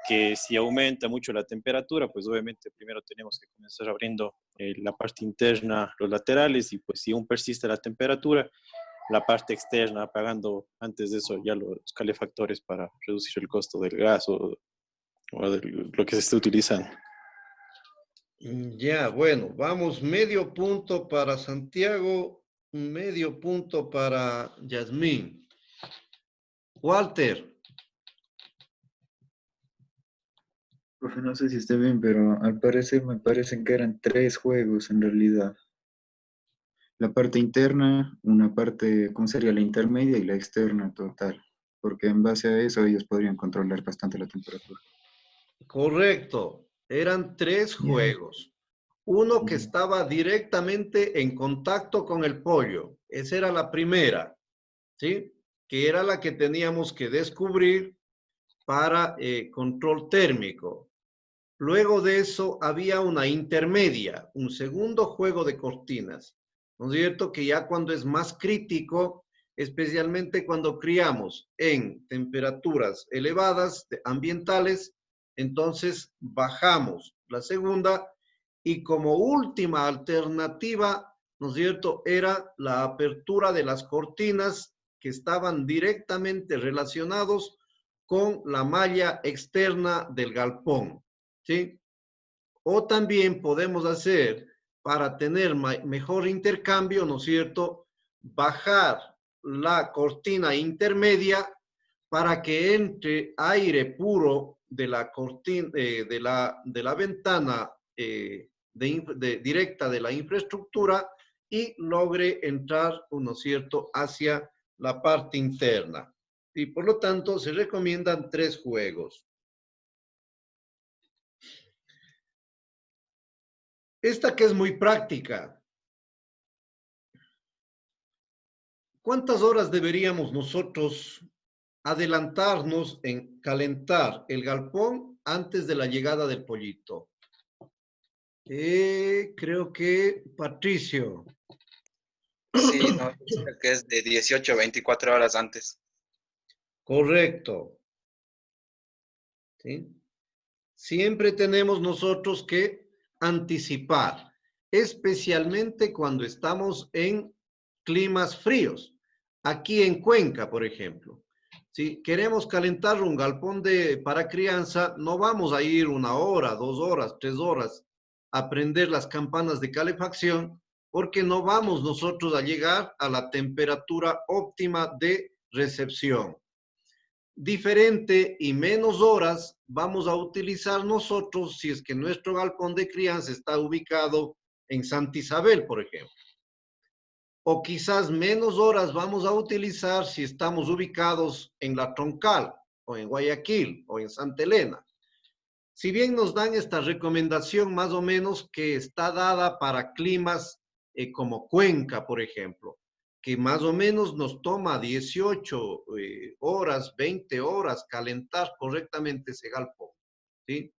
que si aumenta mucho la temperatura, pues obviamente primero tenemos que comenzar abriendo la parte interna, los laterales, y pues si aún persiste la temperatura, la parte externa, apagando antes de eso ya los calefactores para reducir el costo del gas o de lo que se esté utilizando. Ya, bueno, vamos, medio punto para Santiago, medio punto para Yasmín. Walter. Profe, no sé si esté bien, pero al parecer me parecen que eran 3 juegos en realidad. La parte interna, una parte, ¿cómo sería? La intermedia y la externa total. Porque en base a eso ellos podrían controlar bastante la temperatura. Correcto, eran 3 juegos. Uno que estaba directamente en contacto con el pollo. Esa era la primera, ¿sí? Que era la que teníamos que descubrir para control térmico. Luego de eso había una intermedia, un segundo juego de cortinas, ¿no es cierto? Que ya cuando es más crítico, especialmente cuando criamos en temperaturas elevadas ambientales, entonces bajamos la segunda y como última alternativa, ¿no es cierto?, era la apertura de las cortinas que estaban directamente relacionados con la malla externa del galpón. ¿Sí? O también podemos hacer, para tener mejor intercambio, ¿no es cierto?, bajar la cortina intermedia para que entre aire puro de la cortina, de la ventana directa de la infraestructura y logre entrar, ¿no es cierto?, hacia la parte interna. Y por lo tanto, se recomiendan 3 juegos. Esta que es muy práctica. ¿Cuántas horas deberíamos nosotros adelantarnos en calentar el galpón antes de la llegada del pollito? Creo que Patricio. Sí, no, creo que es de 18 a 24 horas antes. Correcto. ¿Sí? Siempre tenemos nosotros que anticipar, especialmente cuando estamos en climas fríos. Aquí en Cuenca, por ejemplo, si queremos calentar un galpón para crianza, no vamos a ir 1 hora, 2 horas, 3 horas a prender las campanas de calefacción, porque no vamos nosotros a llegar a la temperatura óptima de recepción. Diferente y menos horas vamos a utilizar nosotros si es que nuestro galpón de crianza está ubicado en Santa Isabel, por ejemplo. O quizás menos horas vamos a utilizar si estamos ubicados en La Troncal, o en Guayaquil, o en Santa Elena. Si bien nos dan esta recomendación más o menos que está dada para climas como Cuenca, por ejemplo. que más o menos nos toma 18 horas, 20 horas calentar correctamente ese galpón, ¿sí?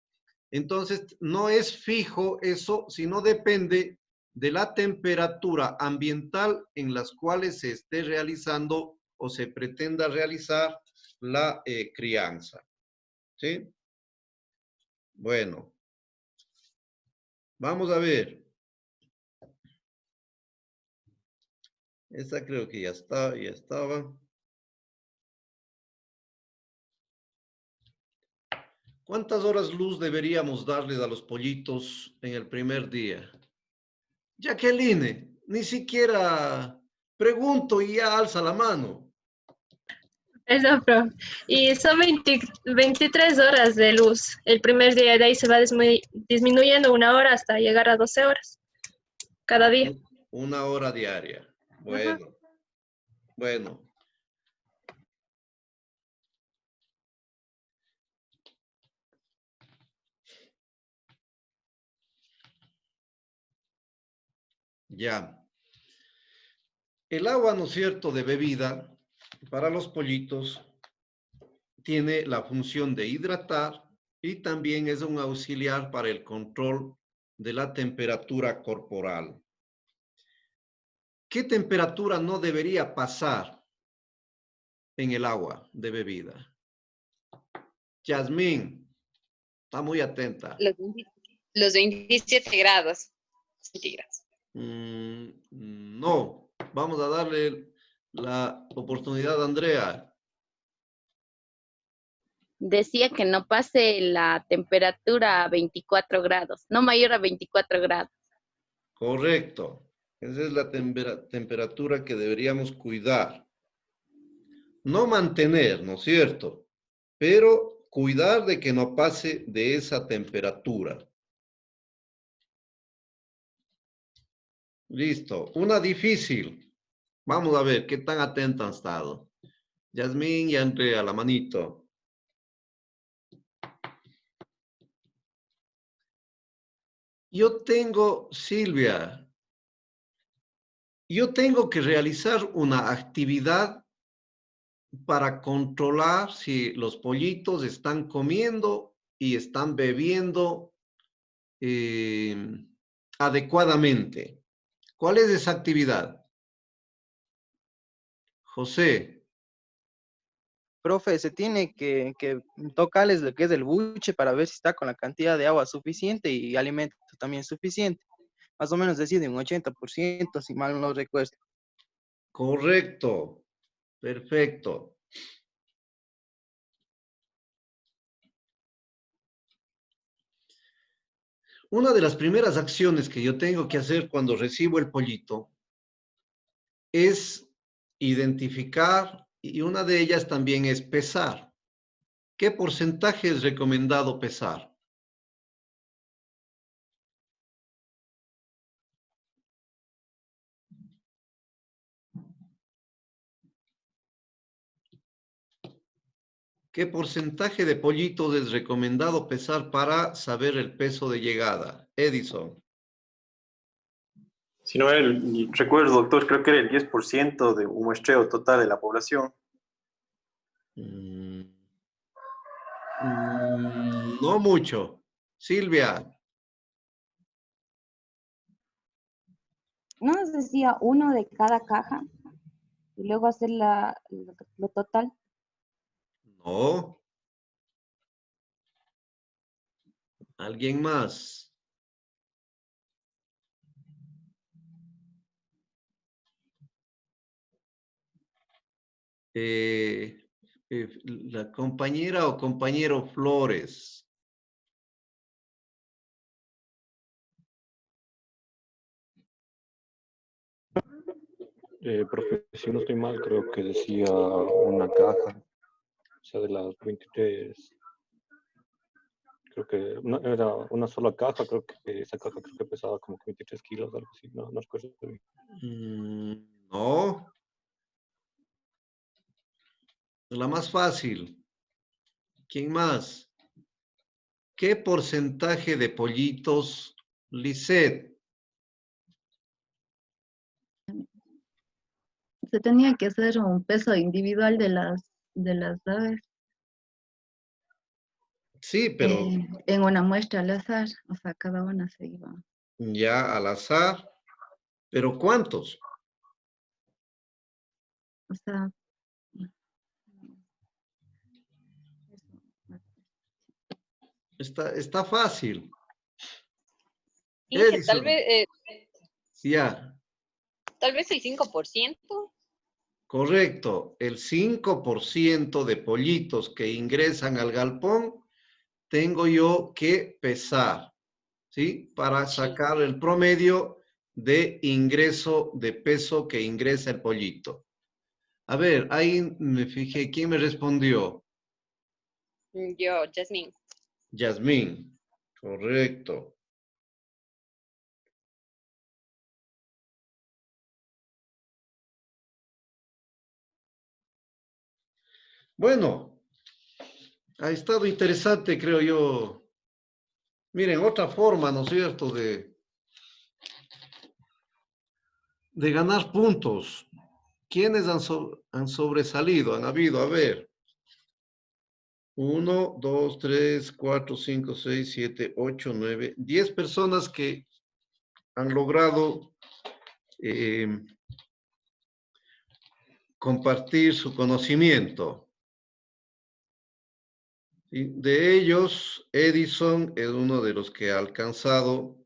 Entonces, no es fijo eso, sino depende de la temperatura ambiental en las cuales se esté realizando o se pretenda realizar la crianza, ¿sí? Bueno, vamos a ver. Esta creo que ya está, ya estaba. ¿Cuántas horas luz deberíamos darles a los pollitos en el primer día? Jacqueline, ni siquiera pregunto y ya alza la mano. Perdón, profe. Y son 23 horas de luz el primer día, de ahí se va disminuyendo 1 hora hasta llegar a 12 horas cada día. 1 hora diaria. Bueno, bueno. Ya. El agua, ¿no es cierto?, de bebida para los pollitos tiene la función de hidratar y también es un auxiliar para el control de la temperatura corporal. ¿Qué temperatura no debería pasar en el agua de bebida? Yasmín, está muy atenta. Los 27 grados centígrados. No, vamos a darle la oportunidad a Andrea. Decía que no pase la temperatura a 24 grados, no mayor a 24 grados. Correcto. Esa es la temperatura que deberíamos cuidar. No mantener, ¿no es cierto? Pero cuidar de que no pase de esa temperatura. Listo. Una difícil. Vamos a ver qué tan atenta han estado. Yasmín y Andrea, la manito. Silvia, yo tengo que realizar una actividad para controlar si los pollitos están comiendo y están bebiendo adecuadamente. ¿Cuál es esa actividad? José. Profe, se tiene que tocarles lo que es el buche para ver si está con la cantidad de agua suficiente y alimento también suficiente. Más o menos decide un 80%, si mal no recuerdo. Correcto. Perfecto. Una de las primeras acciones que yo tengo que hacer cuando recibo el pollito es identificar, y una de ellas también es pesar. ¿Qué porcentaje es recomendado pesar? ¿Qué porcentaje de pollitos es recomendado pesar para saber el peso de llegada? Edison. Si no recuerdo, doctor, creo que era el 10% de un muestreo total de la población. No mucho. Silvia. ¿No nos decía uno de cada caja y luego hacer lo total? No. ¿Alguien más? La compañera o compañero Flores. Profe, si no estoy mal, creo que decía una caja, o sea, de las 23, creo que era una sola caja, creo que esa caja creo que pesaba como 23 kilos, algo así, no recuerdo bien. No. La más fácil. ¿Quién más? ¿Qué porcentaje de pollitos, Lisette? se tenía que hacer un peso individual de las aves Sí, pero en una muestra al azar, o sea, cada una se iba. ya al azar. ¿Pero cuántos? O sea, Está fácil. Dije, tal Edison, vez, ya, tal vez el 5%. correcto. El 5% de pollitos que ingresan al galpón tengo yo que pesar, ¿sí? Para sacar el promedio de ingreso de peso que ingresa el pollito. A ver, ahí me fijé, ¿quién me respondió? Yo, Jasmine. Yasmín, correcto. Bueno, ha estado interesante, creo yo. Miren, otra forma, ¿no es cierto?, de ganar puntos. ¿Quiénes han sobresalido? Han habido, a ver, 1, 2, 3, 4, 5, 6, 7, 8, 9, 10 personas que han logrado compartir su conocimiento. ¿Sí? De ellos, Edison es uno de los que ha alcanzado,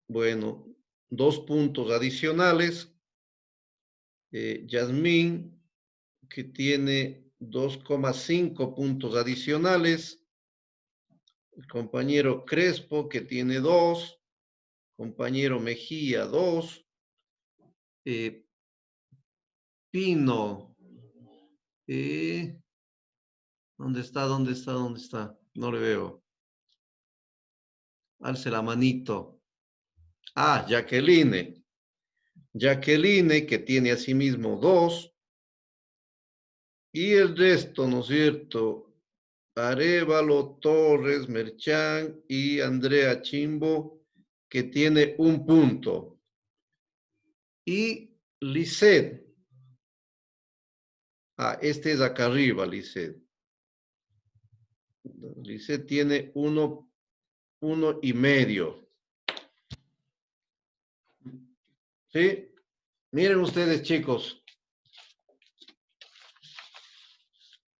bueno, 2 puntos adicionales. Yasmín, que tiene 2,5 puntos adicionales. El compañero Crespo, que tiene 2. Compañero Mejía, 2. Pino. ¿Dónde está? ¿Dónde está? ¿Dónde está? No le veo. Alce la manito. Ah, Jacqueline. Jacqueline, que tiene asimismo 2. Y el resto, ¿no es cierto? Arévalo, Torres, Merchán y Andrea Chimbo, que tiene 1 punto. Y Lisset. Ah, este es acá arriba, Lisset. Lisset tiene 1,5. ¿Sí? Miren ustedes, chicos.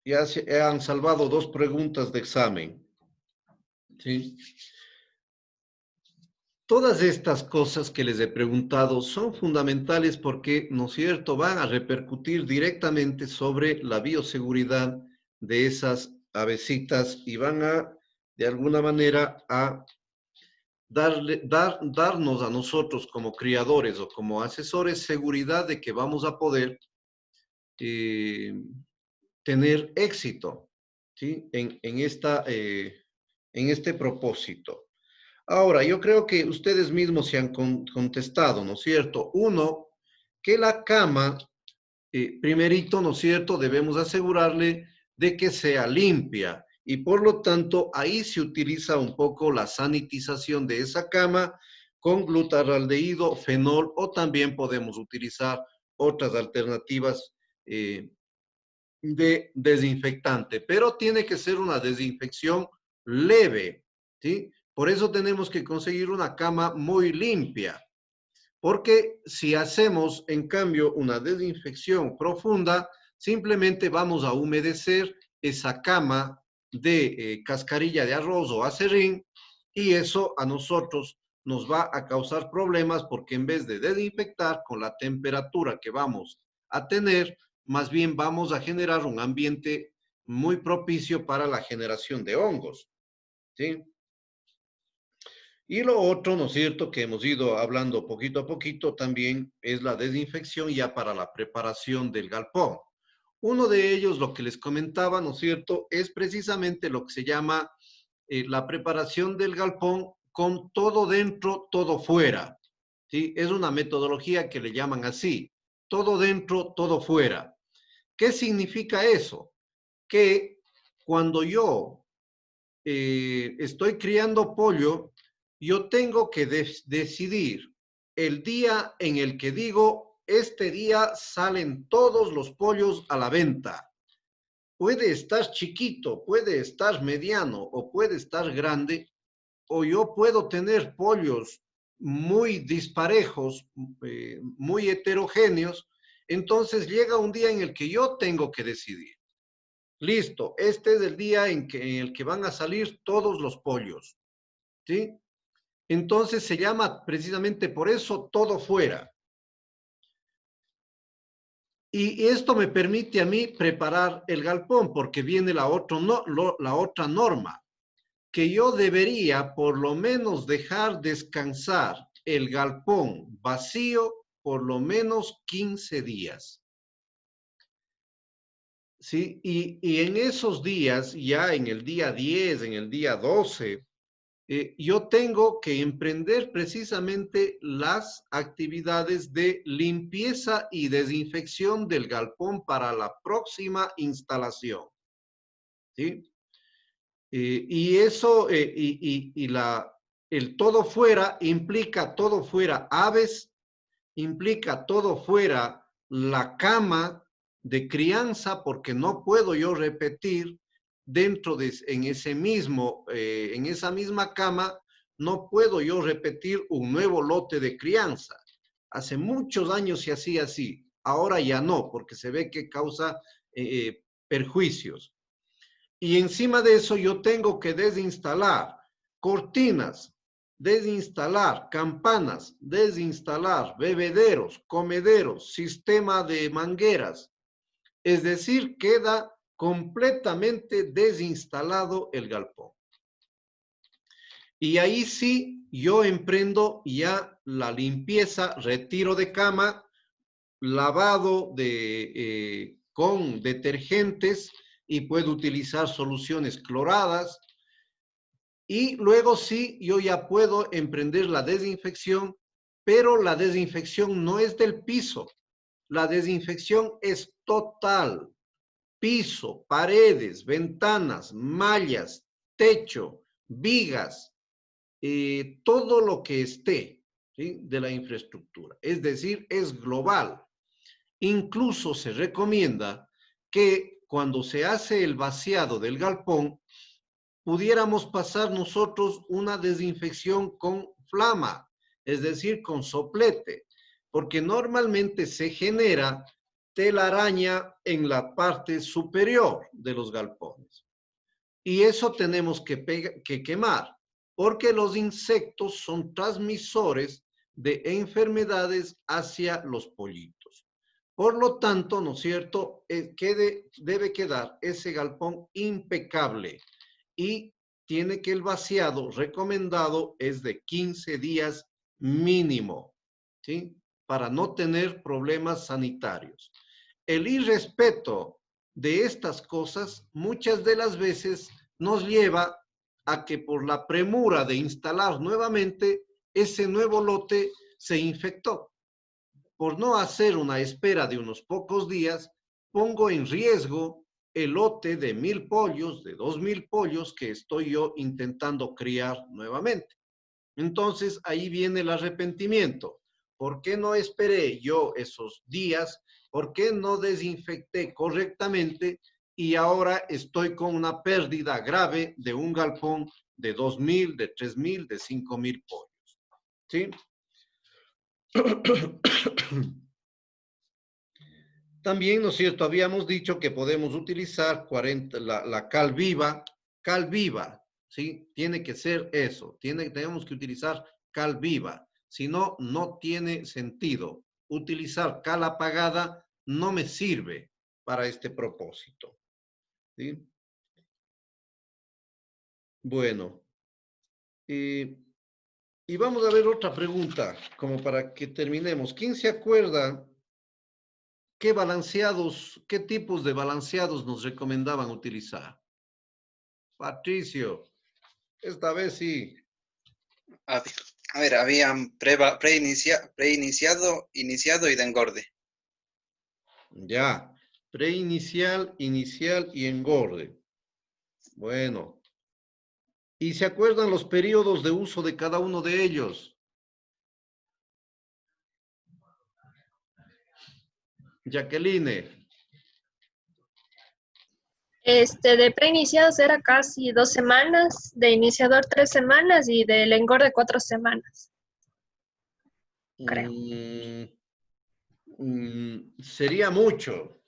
Ya se han salvado 2 preguntas de examen. ¿Sí? Todas estas cosas que les he preguntado son fundamentales porque, ¿no es cierto?, van a repercutir directamente sobre la bioseguridad de esas avecitas y van a, de alguna manera, a darnos a nosotros como criadores o como asesores seguridad de que vamos a poder tener éxito, ¿sí?, en este propósito. Ahora, yo creo que ustedes mismos se han contestado, ¿no es cierto? Uno, que la cama, primerito, ¿no es cierto?, debemos asegurarle de que sea limpia y por lo tanto ahí se utiliza un poco la sanitización de esa cama con glutaraldehído, fenol o también podemos utilizar otras alternativas de desinfectante, pero tiene que ser una desinfección leve, ¿sí? Por eso tenemos que conseguir una cama muy limpia, porque si hacemos, en cambio, una desinfección profunda, simplemente vamos a humedecer esa cama de cascarilla de arroz o aserrín y eso a nosotros nos va a causar problemas porque en vez de desinfectar con la temperatura que vamos a tener, más bien vamos a generar un ambiente muy propicio para la generación de hongos, ¿sí? Y lo otro, ¿no es cierto?, que hemos ido hablando poquito a poquito también es la desinfección ya para la preparación del galpón. Uno de ellos, lo que les comentaba, ¿no es cierto?, es precisamente lo que se llama la preparación del galpón con todo dentro, todo fuera, ¿sí? Es una metodología que le llaman así, todo dentro, todo fuera. ¿Qué significa eso? Que cuando yo estoy criando pollo, yo tengo que decidir el día en el que digo este día salen todos los pollos a la venta. Puede estar chiquito, puede estar mediano o puede estar grande, o yo puedo tener pollos muy disparejos, muy heterogéneos. Entonces llega un día en el que yo tengo que decidir. Listo, este es el día en el que van a salir todos los pollos, ¿sí? Entonces se llama precisamente por eso todo fuera. Y esto me permite a mí preparar el galpón, porque viene la otra norma, que yo debería por lo menos dejar descansar el galpón vacío por lo menos 15 días. ¿Sí? Y en esos días, ya en el día 10, en el día 12, yo tengo que emprender precisamente las actividades de limpieza y desinfección del galpón para la próxima instalación. ¿Sí? Y eso, el todo fuera implica todo fuera aves, implica todo fuera la cama de crianza, porque no puedo yo repetir en esa misma cama, no puedo yo repetir un nuevo lote de crianza. Hace muchos años se hacía así, ahora ya no, porque se ve que causa perjuicios. Y encima de eso yo tengo que desinstalar cortinas, desinstalar campanas, desinstalar bebederos, comederos, sistema de mangueras. Es decir, queda completamente desinstalado el galpón. Y ahí sí yo emprendo ya la limpieza, retiro de cama, lavado con detergentes, y puedo utilizar soluciones cloradas. Y luego sí, yo ya puedo emprender la desinfección, pero la desinfección no es del piso. La desinfección es total. Piso, paredes, ventanas, mallas, techo, vigas, todo lo que esté, ¿sí?, de la infraestructura. Es decir, es global. Incluso se recomienda que cuando se hace el vaciado del galpón, pudiéramos pasar nosotros una desinfección con flama, es decir, con soplete, porque normalmente se genera telaraña en la parte superior de los galpones. Y eso tenemos que quemar, porque los insectos son transmisores de enfermedades hacia los pollitos. Por lo tanto, ¿no es cierto?, debe quedar ese galpón impecable, y tiene que el vaciado recomendado es de 15 días mínimo, ¿sí?, para no tener problemas sanitarios. El irrespeto de estas cosas muchas de las veces nos lleva a que por la premura de instalar nuevamente, ese nuevo lote se infectó. Por no hacer una espera de unos pocos días, pongo en riesgo el lote de 1000 pollos, de 2000 pollos que estoy yo intentando criar nuevamente. Entonces, ahí viene el arrepentimiento. ¿Por qué no esperé yo esos días? ¿Por qué no desinfecté correctamente? Y ahora estoy con una pérdida grave de un galpón de 2000, de 3000, de 5000 pollos. ¿Sí? También, ¿no es cierto?, habíamos dicho que podemos utilizar la cal viva, ¿sí? Tiene que ser eso, tenemos que utilizar cal viva, si no, no tiene sentido. Utilizar cal apagada no me sirve para este propósito, ¿sí? Bueno, y vamos a ver otra pregunta, como para que terminemos. ¿Quién se acuerda qué tipos de balanceados nos recomendaban utilizar? Patricio, esta vez sí. A ver, habían preiniciado, iniciado y de engorde. Ya, preinicial, inicial y engorde. Bueno. ¿Y se acuerdan los periodos de uso de cada uno de ellos? Jacqueline. De preiniciados era casi 2 semanas, de iniciador 3 semanas y del engorde 4 semanas. Creo. Sería mucho.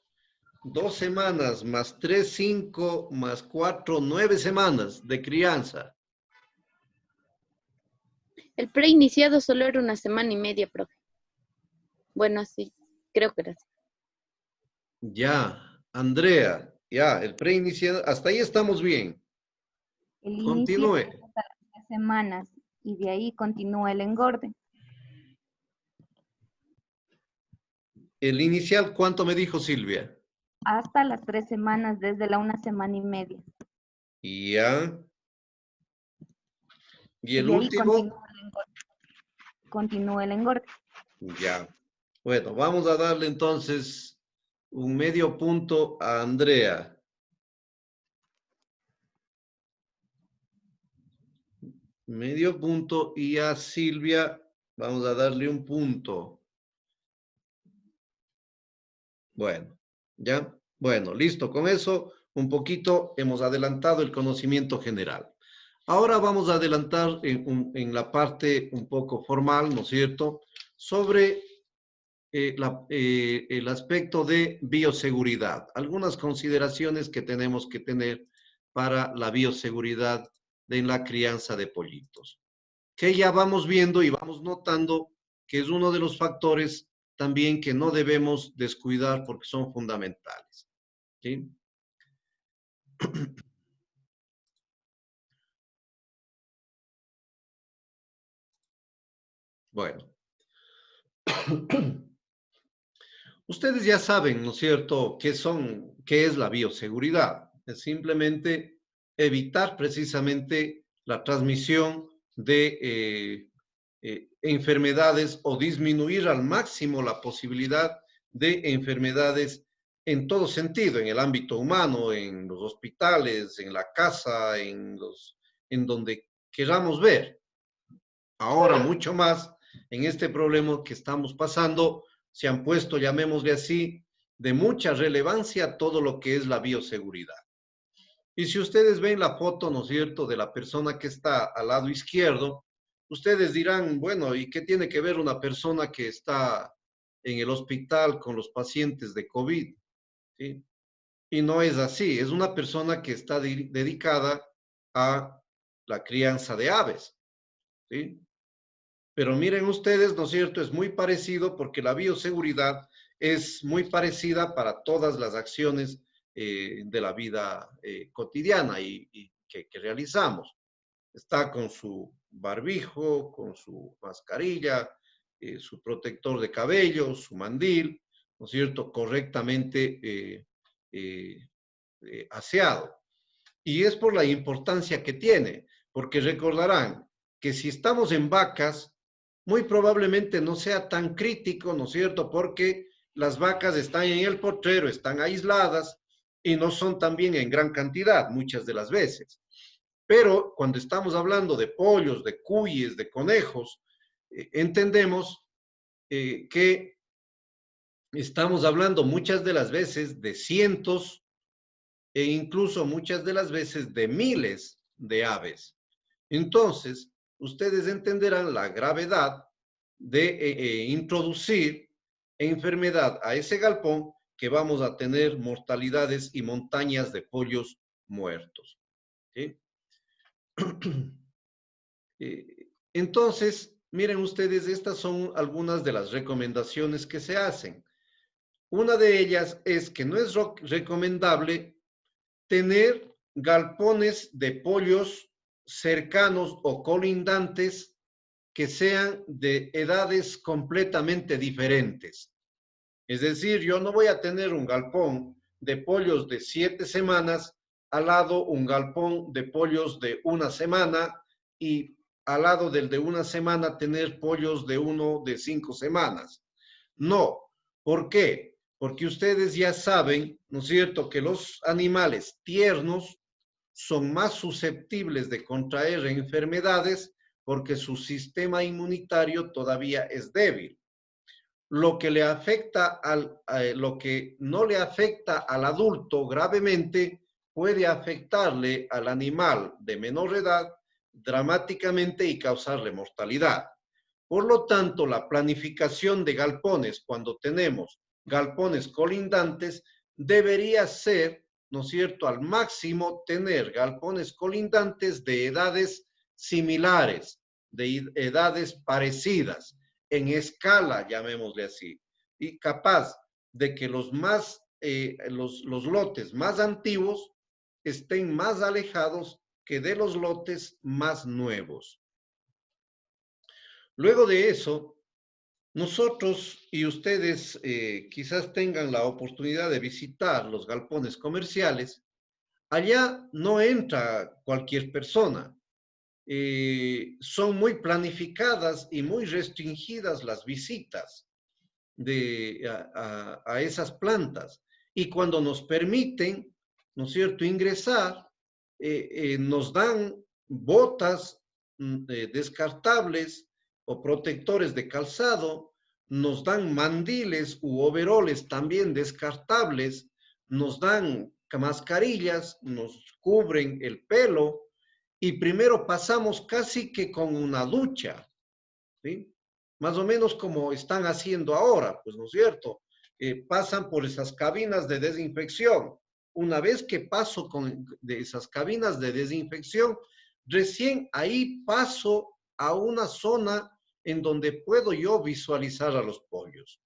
2 semanas más 3, 5 más 4, 9 semanas de crianza. El preiniciado solo era 1 semana y media, profe. Bueno, sí, creo que era así. Ya, Andrea, ya, el preiniciado, hasta ahí estamos bien. El Continúe. inicio es hasta las 3 semanas y de ahí continúa el engorde. El inicial, ¿cuánto me dijo Silvia? Hasta las 3 semanas, desde la 1 semana y media. Ya. ¿Y el de ahí último? Continúa el engorde. Ya. Bueno, vamos a darle entonces un medio punto a Andrea. Medio punto y a Silvia vamos a darle un punto. Bueno, ¿ya? Bueno, listo. Con eso, un poquito hemos adelantado el conocimiento general. Ahora vamos a adelantar en la parte un poco formal, ¿no es cierto?, sobre el aspecto de bioseguridad. Algunas consideraciones que tenemos que tener para la bioseguridad en la crianza de pollitos, que ya vamos viendo y vamos notando que es uno de los factores también que no debemos descuidar porque son fundamentales. ¿Sí? Bueno. Ustedes ya saben, ¿no es cierto?, qué es la bioseguridad. Es simplemente evitar precisamente la transmisión de enfermedades o disminuir al máximo la posibilidad de enfermedades en todo sentido, en el ámbito humano, en los hospitales, en la casa, en donde queramos ver. Ahora mucho más en este problema que estamos pasando, se han puesto, llamémosle así, de mucha relevancia todo lo que es la bioseguridad. Y si ustedes ven la foto, ¿no es cierto?, de la persona que está al lado izquierdo, ustedes dirán, bueno, ¿y qué tiene que ver una persona que está en el hospital con los pacientes de COVID? ¿Sí? Y no es así, es una persona que está dedicada a la crianza de aves. ¿Sí? Pero miren ustedes, ¿no es cierto?, es muy parecido porque la bioseguridad es muy parecida para todas las acciones de la vida cotidiana y que realizamos. Está con su barbijo, con su mascarilla, su protector de cabello, su mandil, ¿no es cierto?, correctamente aseado. Y es por la importancia que tiene, porque recordarán que si estamos en vacas, muy probablemente no sea tan crítico, ¿no es cierto?, porque las vacas están en el potrero, están aisladas y no son también en gran cantidad muchas de las veces. Pero cuando estamos hablando de pollos, de cuyes, de conejos, entendemos que estamos hablando muchas de las veces de cientos e incluso muchas de las veces de miles de aves. Entonces, ustedes entenderán la gravedad de introducir enfermedad a ese galpón que vamos a tener mortalidades y montañas de pollos muertos. ¿Sí? Entonces, miren ustedes, estas son algunas de las recomendaciones que se hacen. Una de ellas es que no es recomendable tener galpones de pollos cercanos o colindantes que sean de edades completamente diferentes. Es decir, yo no voy a tener un galpón de pollos de 7 semanas, al lado un galpón de pollos de 1 semana y al lado del de 1 semana tener pollos de 5 semanas. No. ¿Por qué? Porque ustedes ya saben, ¿no es cierto?, que los animales tiernos son más susceptibles de contraer enfermedades porque su sistema inmunitario todavía es débil. lo que le afecta lo que no le afecta al adulto gravemente puede afectarle al animal de menor edad dramáticamente y causarle mortalidad. Por lo tanto, la planificación de galpones cuando tenemos galpones colindantes debería ser, ¿no es cierto?, al máximo tener galpones colindantes de edades similares, de edades parecidas, en escala, llamémosle así, y capaz de que los lotes más antiguos estén más alejados que de los lotes más nuevos. Luego de eso, nosotros y ustedes quizás tengan la oportunidad de visitar los galpones comerciales. Allá no entra cualquier persona. Son muy planificadas y muy restringidas las visitas a esas plantas. Y cuando nos permiten, ¿no es cierto?, ingresar, nos dan botas descartables o protectores de calzado, nos dan mandiles u overoles también descartables, nos dan mascarillas, nos cubren el pelo y primero pasamos casi que con una ducha, ¿sí? Más o menos como están haciendo ahora, pues, ¿no es cierto? Pasan por esas cabinas de desinfección. Una vez que paso de esas cabinas de desinfección, recién ahí paso a una zona en donde puedo yo visualizar a los pollos.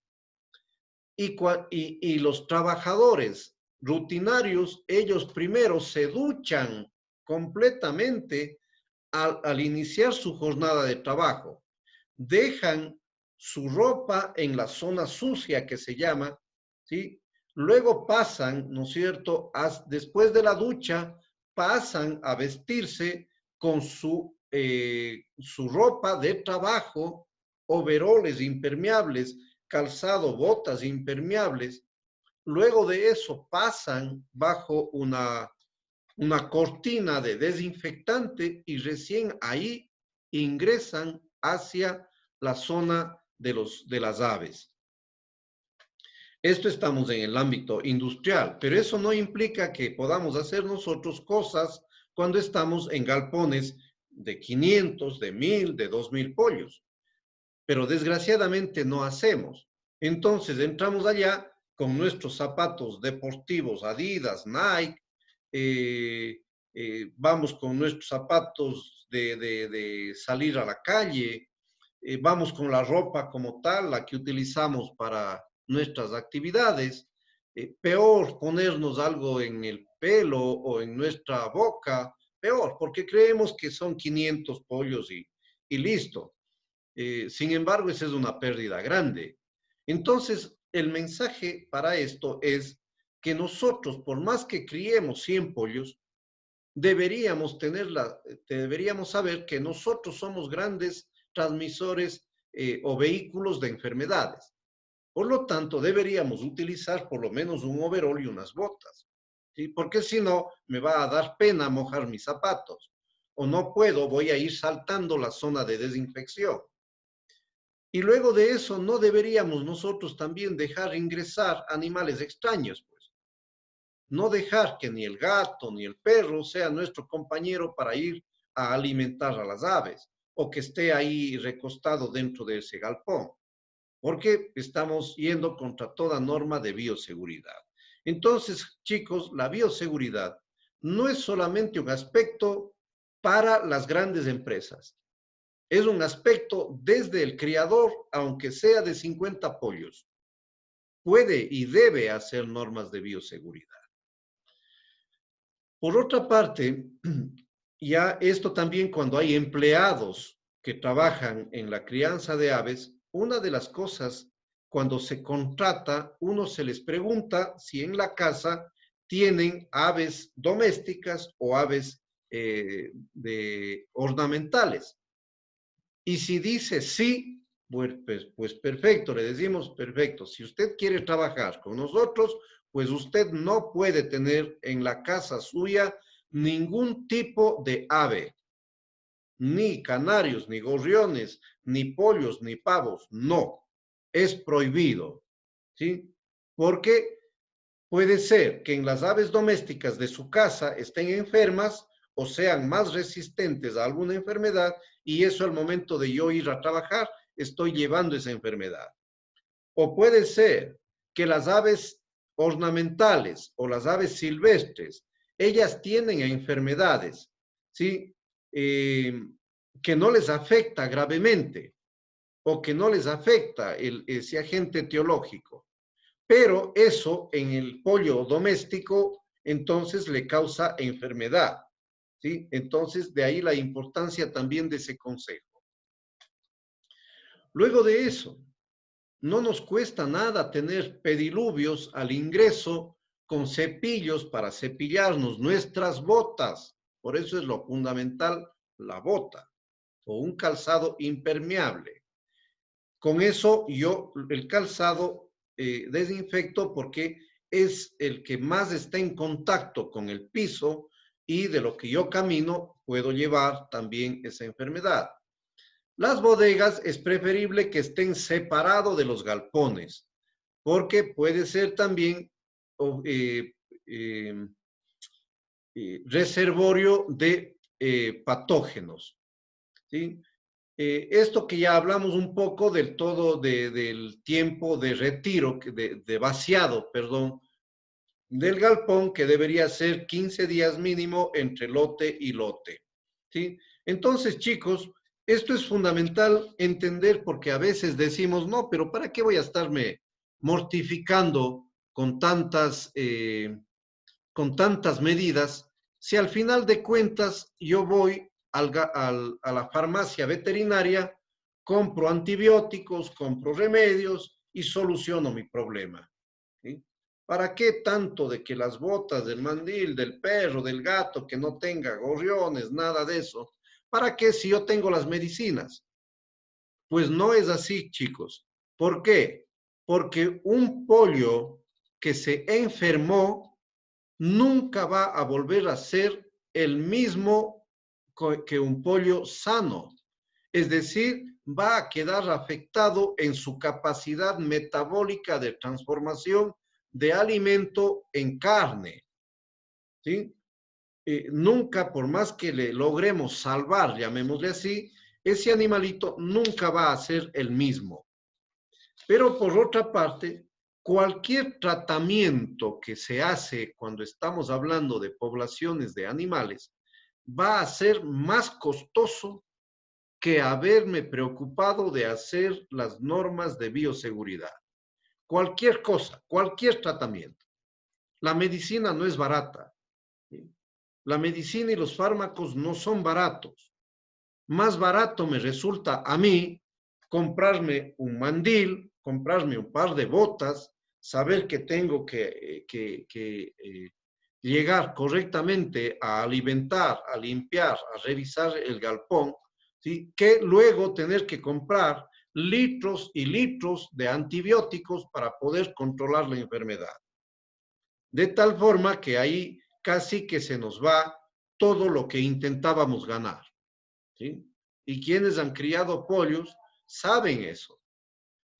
Y los trabajadores rutinarios, ellos primero se duchan completamente al iniciar su jornada de trabajo. Dejan su ropa en la zona sucia que se llama, ¿sí? Luego pasan, ¿no es cierto?, después de la ducha, pasan a vestirse con su ropa de trabajo, overoles impermeables, calzado, botas impermeables. Luego de eso pasan bajo una cortina de desinfectante y recién ahí ingresan hacia la zona de las aves. Esto estamos en el ámbito industrial, pero eso no implica que podamos hacer nosotros cosas cuando estamos en galpones de 500, de 1000, de 2000 pollos. Pero desgraciadamente no hacemos. Entonces entramos allá con nuestros zapatos deportivos Adidas, Nike, vamos con nuestros zapatos de salir a la calle, vamos con la ropa como tal, la que utilizamos para nuestras actividades. Peor ponernos algo en el pelo o en nuestra boca, peor, porque creemos que son 500 pollos y listo. Sin embargo, esa es una pérdida grande. Entonces, el mensaje para esto es que nosotros, por más que criemos 100 pollos, deberíamos saber que nosotros somos grandes transmisores o vehículos de enfermedades. Por lo tanto, deberíamos utilizar por lo menos un overol y unas botas, ¿sí? Porque si no, me va a dar pena mojar mis zapatos. O no puedo, voy a ir saltando la zona de desinfección. Y luego de eso, no deberíamos nosotros también dejar ingresar animales extraños, pues. No dejar que ni el gato ni el perro sea nuestro compañero para ir a alimentar a las aves o que esté ahí recostado dentro de ese galpón, porque estamos yendo contra toda norma de bioseguridad. Entonces, chicos, la bioseguridad no es solamente un aspecto para las grandes empresas. Es un aspecto desde el criador, aunque sea de 50 pollos. Puede y debe hacer normas de bioseguridad. Por otra parte, ya esto también cuando hay empleados que trabajan en la crianza de aves, una de las cosas, cuando se contrata, uno se les pregunta si en la casa tienen aves domésticas o aves ornamentales. Y si dice sí, pues perfecto, le decimos perfecto. Si usted quiere trabajar con nosotros, pues usted no puede tener en la casa suya ningún tipo de ave. Ni canarios, ni gorriones, ni pollos, ni pavos, no. es prohibido, ¿sí? Porque puede ser que en las aves domésticas de su casa estén enfermas o sean más resistentes a alguna enfermedad y eso al momento de yo ir a trabajar estoy llevando esa enfermedad. O puede ser que las aves ornamentales o las aves silvestres, ellas tienen enfermedades, ¿sí? Que no les afecta gravemente o que no les afecta ese agente etiológico. Pero eso en el pollo doméstico entonces le causa enfermedad, ¿sí? Entonces de ahí la importancia también de ese consejo. Luego de eso, no nos cuesta nada tener pediluvios al ingreso con cepillos para cepillarnos nuestras botas. Por eso es lo fundamental, la bota o un calzado impermeable. Con eso yo el calzado desinfecto porque es el que más está en contacto con el piso y de lo que yo camino puedo llevar también esa enfermedad. Las bodegas es preferible que estén separados de los galpones, porque puede ser también reservorio de patógenos, ¿sí? Esto que ya hablamos un poco del todo del tiempo de retiro, de vaciado, perdón, del galpón, que debería ser 15 días mínimo entre lote y lote, ¿sí? Entonces, chicos, esto es fundamental entender porque a veces decimos, no, pero ¿para qué voy a estarme mortificando con tantas medidas si al final de cuentas yo voy a la farmacia veterinaria, compro antibióticos, compro remedios y soluciono mi problema, ¿sí? ¿Para qué tanto de que las botas, del mandil, del perro, del gato, que no tenga gorriones, nada de eso? ¿Para qué si yo tengo las medicinas? Pues no es así, chicos. ¿Por qué? Porque un pollo que se enfermó nunca va a volver a ser el mismo que un pollo sano. Es decir, va a quedar afectado en su capacidad metabólica de transformación de alimento en carne, ¿sí? Nunca, por más que le logremos salvar, llamémosle así, ese animalito nunca va a ser el mismo. Pero por otra parte, cualquier tratamiento que se hace cuando estamos hablando de poblaciones de animales va a ser más costoso que haberme preocupado de hacer las normas de bioseguridad. Cualquier cosa, cualquier tratamiento. La medicina no es barata, ¿sí? La medicina y los fármacos no son baratos. Más barato me resulta a mí comprarme un mandil, comprarme un par de botas, saber que tengo que llegar correctamente a alimentar, a limpiar, a revisar el galpón, ¿sí? Que luego tener que comprar litros y litros de antibióticos para poder controlar la enfermedad. De tal forma que ahí casi que se nos va todo lo que intentábamos ganar, ¿sí? Y quienes han criado pollos saben eso,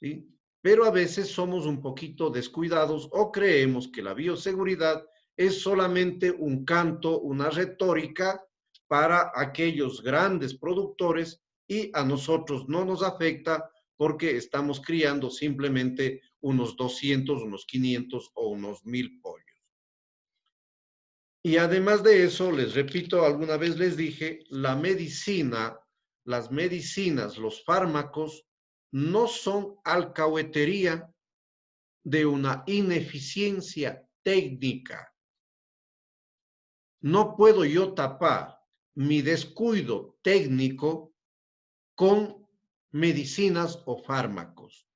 ¿sí? Pero a veces somos un poquito descuidados o creemos que la bioseguridad es solamente un canto, una retórica para aquellos grandes productores y a nosotros no nos afecta porque estamos criando simplemente unos 200, unos 500 o unos 1000 pollos. Y además de eso, les repito, alguna vez les dije, la medicina, las medicinas, los fármacos, no son alcahuetería de una ineficiencia técnica. No puedo yo tapar mi descuido técnico con medicinas o fármacos.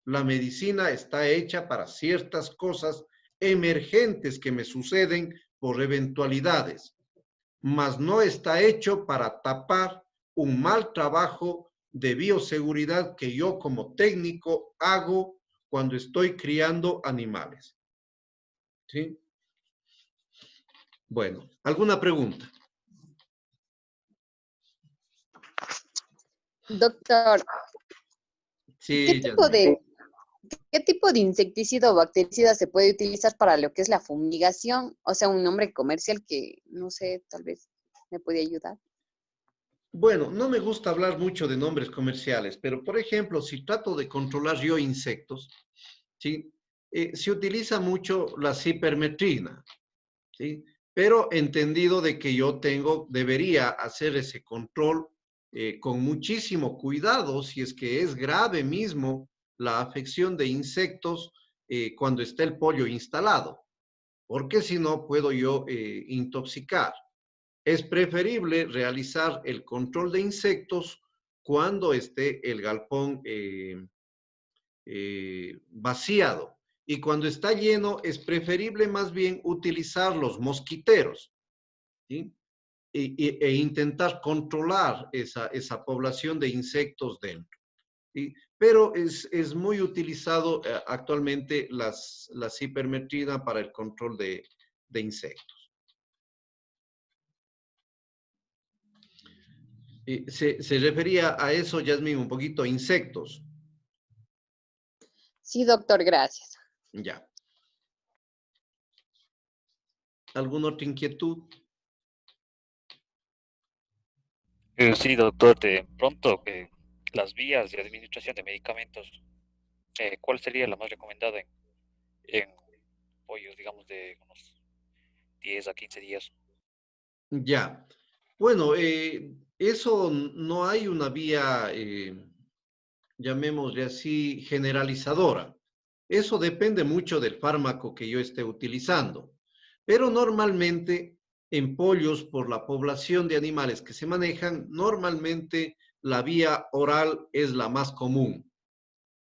La medicina está hecha para ciertas cosas emergentes que me suceden por eventualidades, mas no está hecho para tapar un mal trabajo de bioseguridad que yo como técnico hago cuando estoy criando animales. ¿Sí? Bueno, ¿alguna pregunta? Doctor, Sí, ¿Qué tipo de insecticida o bactericida se puede utilizar para lo que es la fumigación? O sea, un nombre comercial que, no sé, tal vez me puede ayudar. Bueno, no me gusta hablar mucho de nombres comerciales, pero por ejemplo, si trato de controlar yo insectos, ¿sí? Se utiliza mucho la cipermetrina, ¿sí? Pero entendido de que yo debería hacer ese control con muchísimo cuidado si es que es grave mismo la afección de insectos cuando está el pollo instalado, porque si no puedo yo intoxicar. Es preferible realizar el control de insectos cuando esté el galpón vaciado. Y cuando está lleno, es preferible más bien utilizar los mosquiteros, ¿sí? E intentar controlar esa población de insectos dentro, ¿sí? Pero es muy utilizado actualmente la cipermetrina para el control de insectos. Se refería a eso, Yasmín, un poquito, insectos. Sí, doctor, gracias. Ya. ¿Alguna otra inquietud? Sí, doctor, de pronto, las vías de administración de medicamentos, ¿cuál sería la más recomendada en pollos, digamos, de unos 10 a 15 días? Ya. Bueno, eso no hay una vía, llamémosle así, generalizadora. Eso depende mucho del fármaco que yo esté utilizando. Pero normalmente en pollos, por la población de animales que se manejan, normalmente la vía oral es la más común,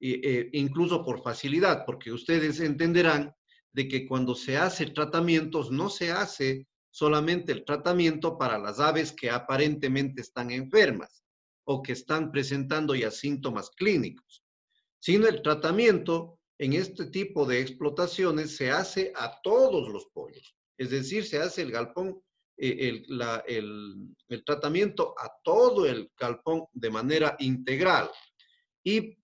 incluso por facilidad, porque ustedes entenderán de que cuando se hace tratamientos, no se hace solamente el tratamiento para las aves que aparentemente están enfermas o que están presentando ya síntomas clínicos, sino el tratamiento en este tipo de explotaciones se hace a todos los pollos. Es decir, se hace el galpón, el tratamiento a todo el galpón de manera integral. Y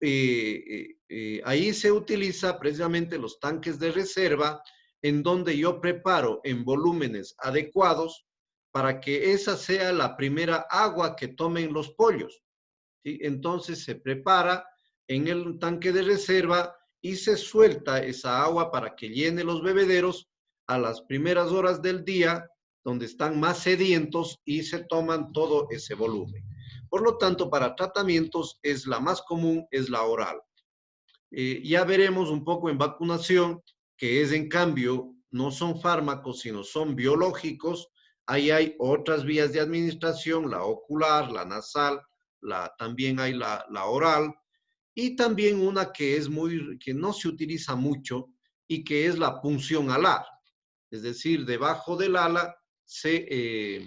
ahí se utiliza precisamente los tanques de reserva en donde yo preparo en volúmenes adecuados para que esa sea la primera agua que tomen los pollos, ¿sí? Entonces se prepara en el tanque de reserva y se suelta esa agua para que llene los bebederos a las primeras horas del día, donde están más sedientos y se toman todo ese volumen. Por lo tanto, para tratamientos es la más común, es la oral. Ya veremos un poco en vacunación, que es en cambio, no son fármacos, sino son biológicos. Ahí hay otras vías de administración, la ocular, la nasal, también hay la oral, y también una que no se utiliza mucho y que es la punción alar. Es decir, debajo del ala se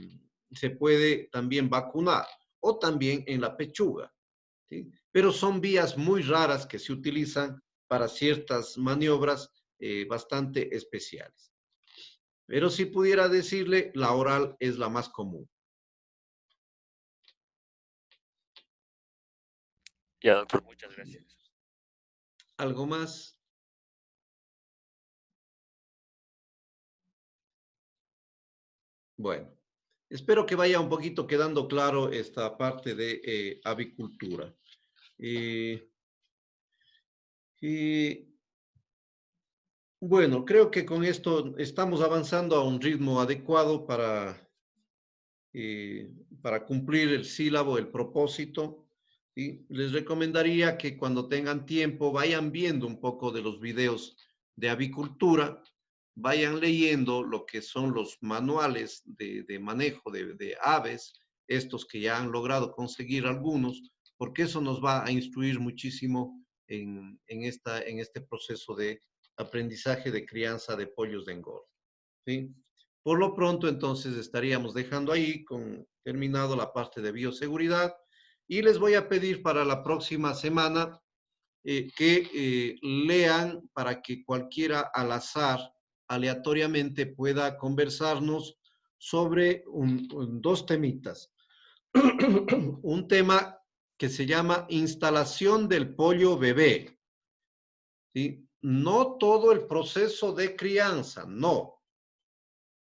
puede también vacunar, o también en la pechuga, ¿sí? Pero son vías muy raras que se utilizan para ciertas maniobras bastante especiales. Pero si pudiera decirle, la oral es la más común. Ya, doctor, muchas gracias. ¿Algo más? Bueno, espero que vaya un poquito quedando claro esta parte de avicultura. Bueno, creo que con esto estamos avanzando a un ritmo adecuado para cumplir el sílabo, el propósito. ¿Sí? Les recomendaría que cuando tengan tiempo vayan viendo un poco de los videos de avicultura, vayan leyendo lo que son los manuales de manejo de aves, estos que ya han logrado conseguir algunos, porque eso nos va a instruir muchísimo en este proceso de aprendizaje de crianza de pollos de engorde, ¿sí? Por lo pronto, entonces, estaríamos dejando ahí terminado la parte de bioseguridad y les voy a pedir para la próxima semana que lean para que cualquiera al azar, aleatoriamente, pueda conversarnos sobre dos temitas. Un tema que se llama instalación del pollo bebé. ¿Sí? No todo el proceso de crianza, no.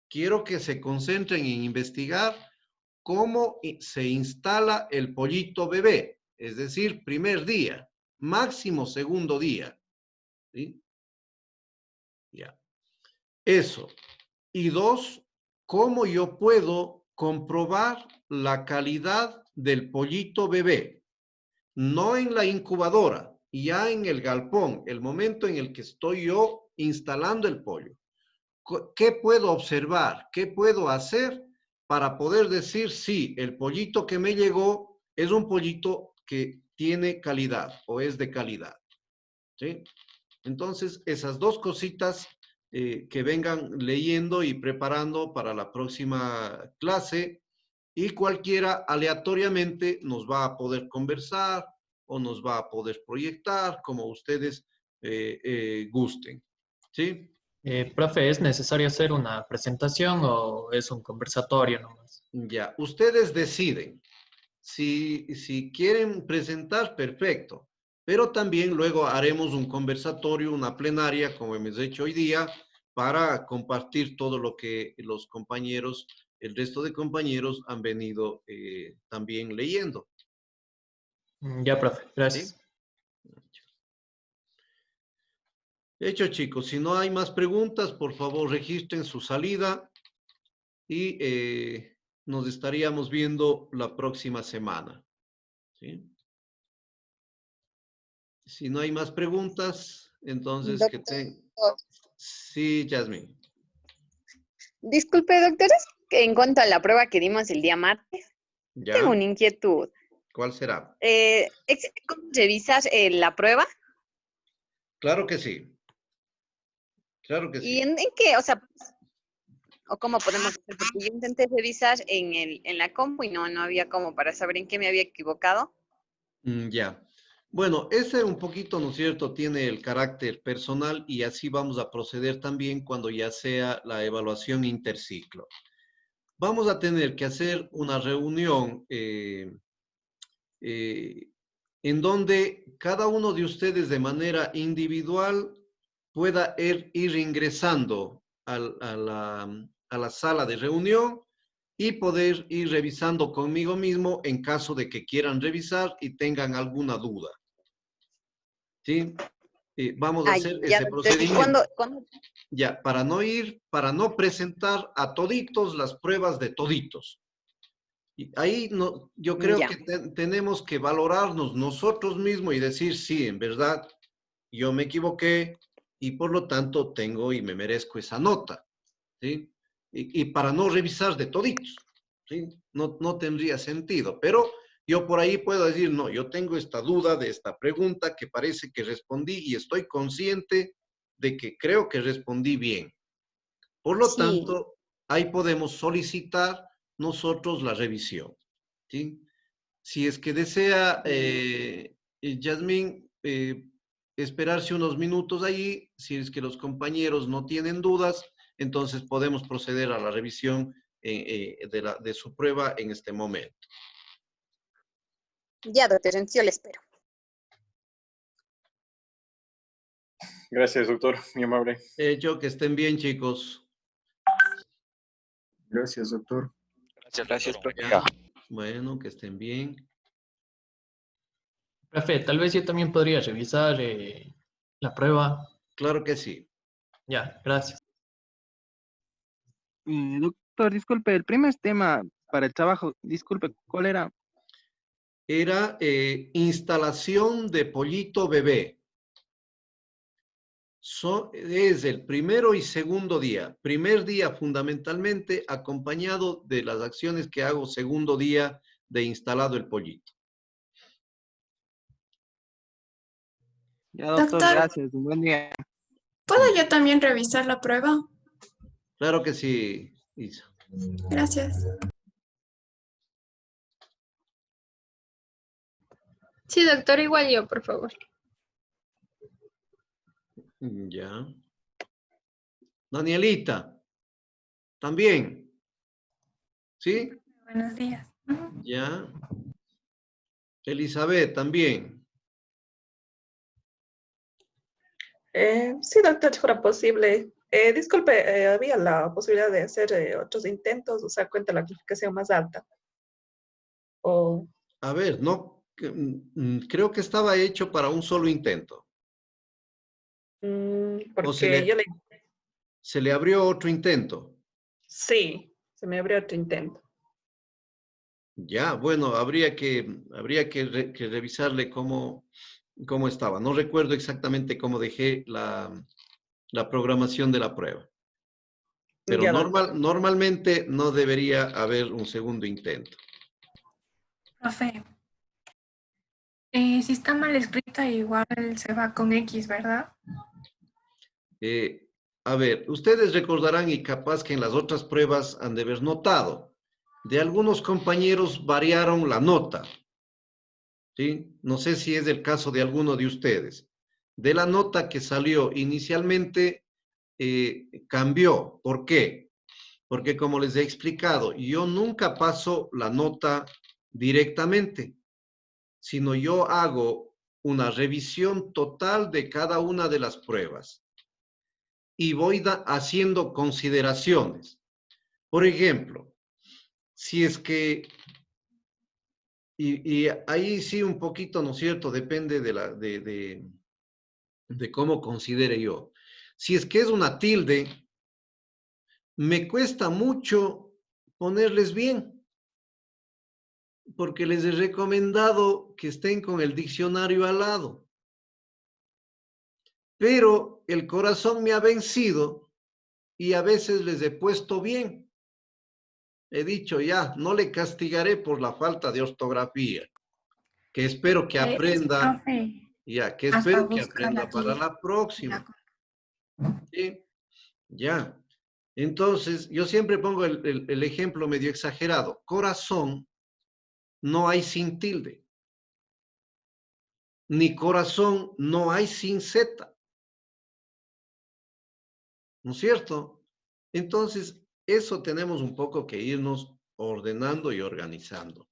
Quiero que se concentren en investigar cómo se instala el pollito bebé, es decir, primer día, máximo segundo día. ¿Sí? Ya. Eso. Y dos, cómo yo puedo comprobar la calidad del pollito bebé. No en la incubadora, ya en el galpón, el momento en el que estoy yo instalando el pollo. ¿Qué puedo observar? ¿Qué puedo hacer para poder decir, sí, el pollito que me llegó es un pollito que tiene calidad o es de calidad? ¿Sí? Entonces, esas dos cositas que vengan leyendo y preparando para la próxima clase, y cualquiera aleatoriamente nos va a poder conversar o nos va a poder proyectar como ustedes gusten. ¿Sí? Profe, ¿es necesario hacer una presentación o es un conversatorio nomás? Ya, ustedes deciden. Si quieren presentar, perfecto. Pero también luego haremos un conversatorio, una plenaria, como hemos hecho hoy día, para compartir todo lo que los compañeros, el resto de compañeros han venido también leyendo. Ya, profe, gracias. ¿Sí? Hecho, chicos, si no hay más preguntas, por favor, registren su salida y nos estaríamos viendo la próxima semana. ¿Sí? Si no hay más preguntas, entonces que te... Sí, Jasmine. Disculpe, doctores, en cuanto a la prueba que dimos el día martes, ¿Ya? tengo una inquietud. ¿Cuál será? ¿Existe cómo revisar la prueba? Claro que sí. Claro que ¿Y sí. en qué? O sea, ¿o cómo podemos hacer? Porque yo intenté revisar en la compu y no había cómo para saber en qué me había equivocado. Ya. Bueno, ese un poquito, ¿no es cierto?, tiene el carácter personal y así vamos a proceder también cuando ya sea la evaluación interciclo. Vamos a tener que hacer una reunión en donde cada uno de ustedes de manera individual pueda ir ingresando a la sala de reunión y poder ir revisando conmigo mismo en caso de que quieran revisar y tengan alguna duda. ¿Sí? Vamos a hacer ya, ese doctor. ¿Y procedimiento. cuándo? Ya, para no presentar a toditos las pruebas de toditos. Y ahí no, yo creo Ya. que tenemos que valorarnos nosotros mismos y decir, sí, en verdad, yo me equivoqué y por lo tanto tengo y me merezco esa nota. ¿Sí? Y para no revisar de toditos. ¿Sí? No tendría sentido. Pero yo por ahí puedo decir, no, yo tengo esta duda de esta pregunta que parece que respondí y estoy consciente de que creo que respondí bien. Por lo tanto, ahí podemos solicitar nosotros la revisión. ¿Sí? Si es que desea, Yasmín, esperarse unos minutos allí, si es que los compañeros no tienen dudas, entonces podemos proceder a la revisión de su prueba en este momento. Ya, doctor, entonces yo le espero. Gracias, doctor. Muy amable. Hecho, que estén bien, chicos. Gracias, doctor. Gracias, profe. Ya. Bueno, que estén bien. Profe, tal vez yo también podría revisar la prueba. Claro que sí. Ya, gracias. Doctor, disculpe, el primer tema para el trabajo, disculpe, ¿cuál era? Era instalación de pollito bebé. Es el primero y segundo día. Primer día fundamentalmente acompañado de las acciones que hago segundo día de instalado el pollito. Ya, doctor, Doctor. gracias, un buen día. ¿Puedo yo también revisar la prueba? Claro que sí, Isa. Gracias. Sí, doctor, igual yo, por favor. Ya. Danielita, también. ¿Sí? Buenos días. Ya. Elizabeth, también. Sí, doctor, si fuera posible. Disculpe, ¿había la posibilidad de hacer otros intentos, o sea, cuenta la calificación más alta? O, A ver, no, creo que estaba hecho para un solo intento. O porque yo le... se le abrió otro intento. Sí, se me abrió otro intento. Ya, bueno, habría que revisarle cómo estaba. No recuerdo exactamente cómo dejé la programación de la prueba. Pero Ya, doctor. normalmente no debería haber un segundo intento. Profe, si está mal escrita, igual se va con X, ¿verdad? A ver, ustedes recordarán y capaz que en las otras pruebas han de haber notado, de algunos compañeros variaron la nota, ¿sí? No sé si es el caso de alguno de ustedes. De la nota que salió inicialmente, cambió. ¿Por qué? Porque como les he explicado, yo nunca paso la nota directamente, sino yo hago una revisión total de cada una de las pruebas y voy haciendo consideraciones. Por ejemplo, si es que, y ahí sí un poquito, ¿no es cierto? Depende de cómo considere yo. Si es que es una tilde, me cuesta mucho ponerles bien, porque les he recomendado que estén con el diccionario al lado. Pero el corazón me ha vencido y a veces les he puesto bien. He dicho ya, no le castigaré por la falta de ortografía, que espero que aprenda, Profe, ya, que hasta espero que buscar aprenda aquí. para la próxima. ¿Sí? Ya. Entonces, yo siempre pongo el ejemplo medio exagerado. Corazón no hay sin tilde. Ni corazón no hay sin Z. ¿No es cierto? Entonces, eso tenemos un poco que irnos ordenando y organizando.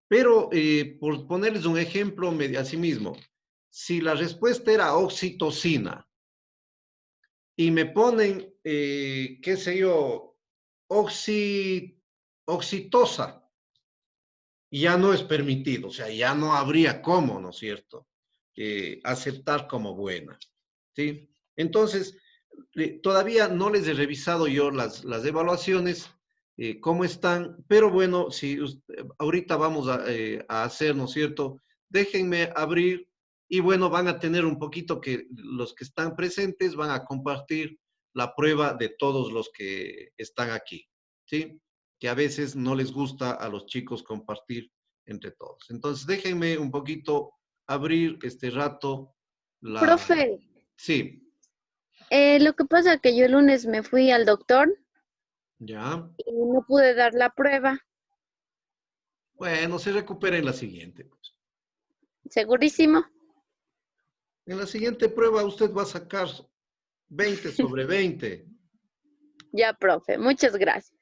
Pero, por ponerles un ejemplo así mismo, si la respuesta era oxitocina y me ponen, qué sé yo, oxitosa, ya no es permitido, o sea, ya no habría cómo, ¿no es cierto?, aceptar como buena, ¿sí? Entonces, todavía no les he revisado yo las evaluaciones, cómo están, pero bueno, si ahorita vamos a hacer, ¿no es cierto? Déjenme abrir y bueno, van a tener un poquito que los que están presentes van a compartir la prueba de todos los que están aquí, ¿sí? Que a veces no les gusta a los chicos compartir entre todos. Entonces, déjenme un poquito abrir este rato la... Profe, Sí, lo que pasa es que yo el lunes me fui al doctor ya. y no pude dar la prueba. Bueno, se recupera en la siguiente, pues. ¿Segurísimo? En la siguiente prueba usted va a sacar 20 sobre 20. Ya, profe, muchas gracias.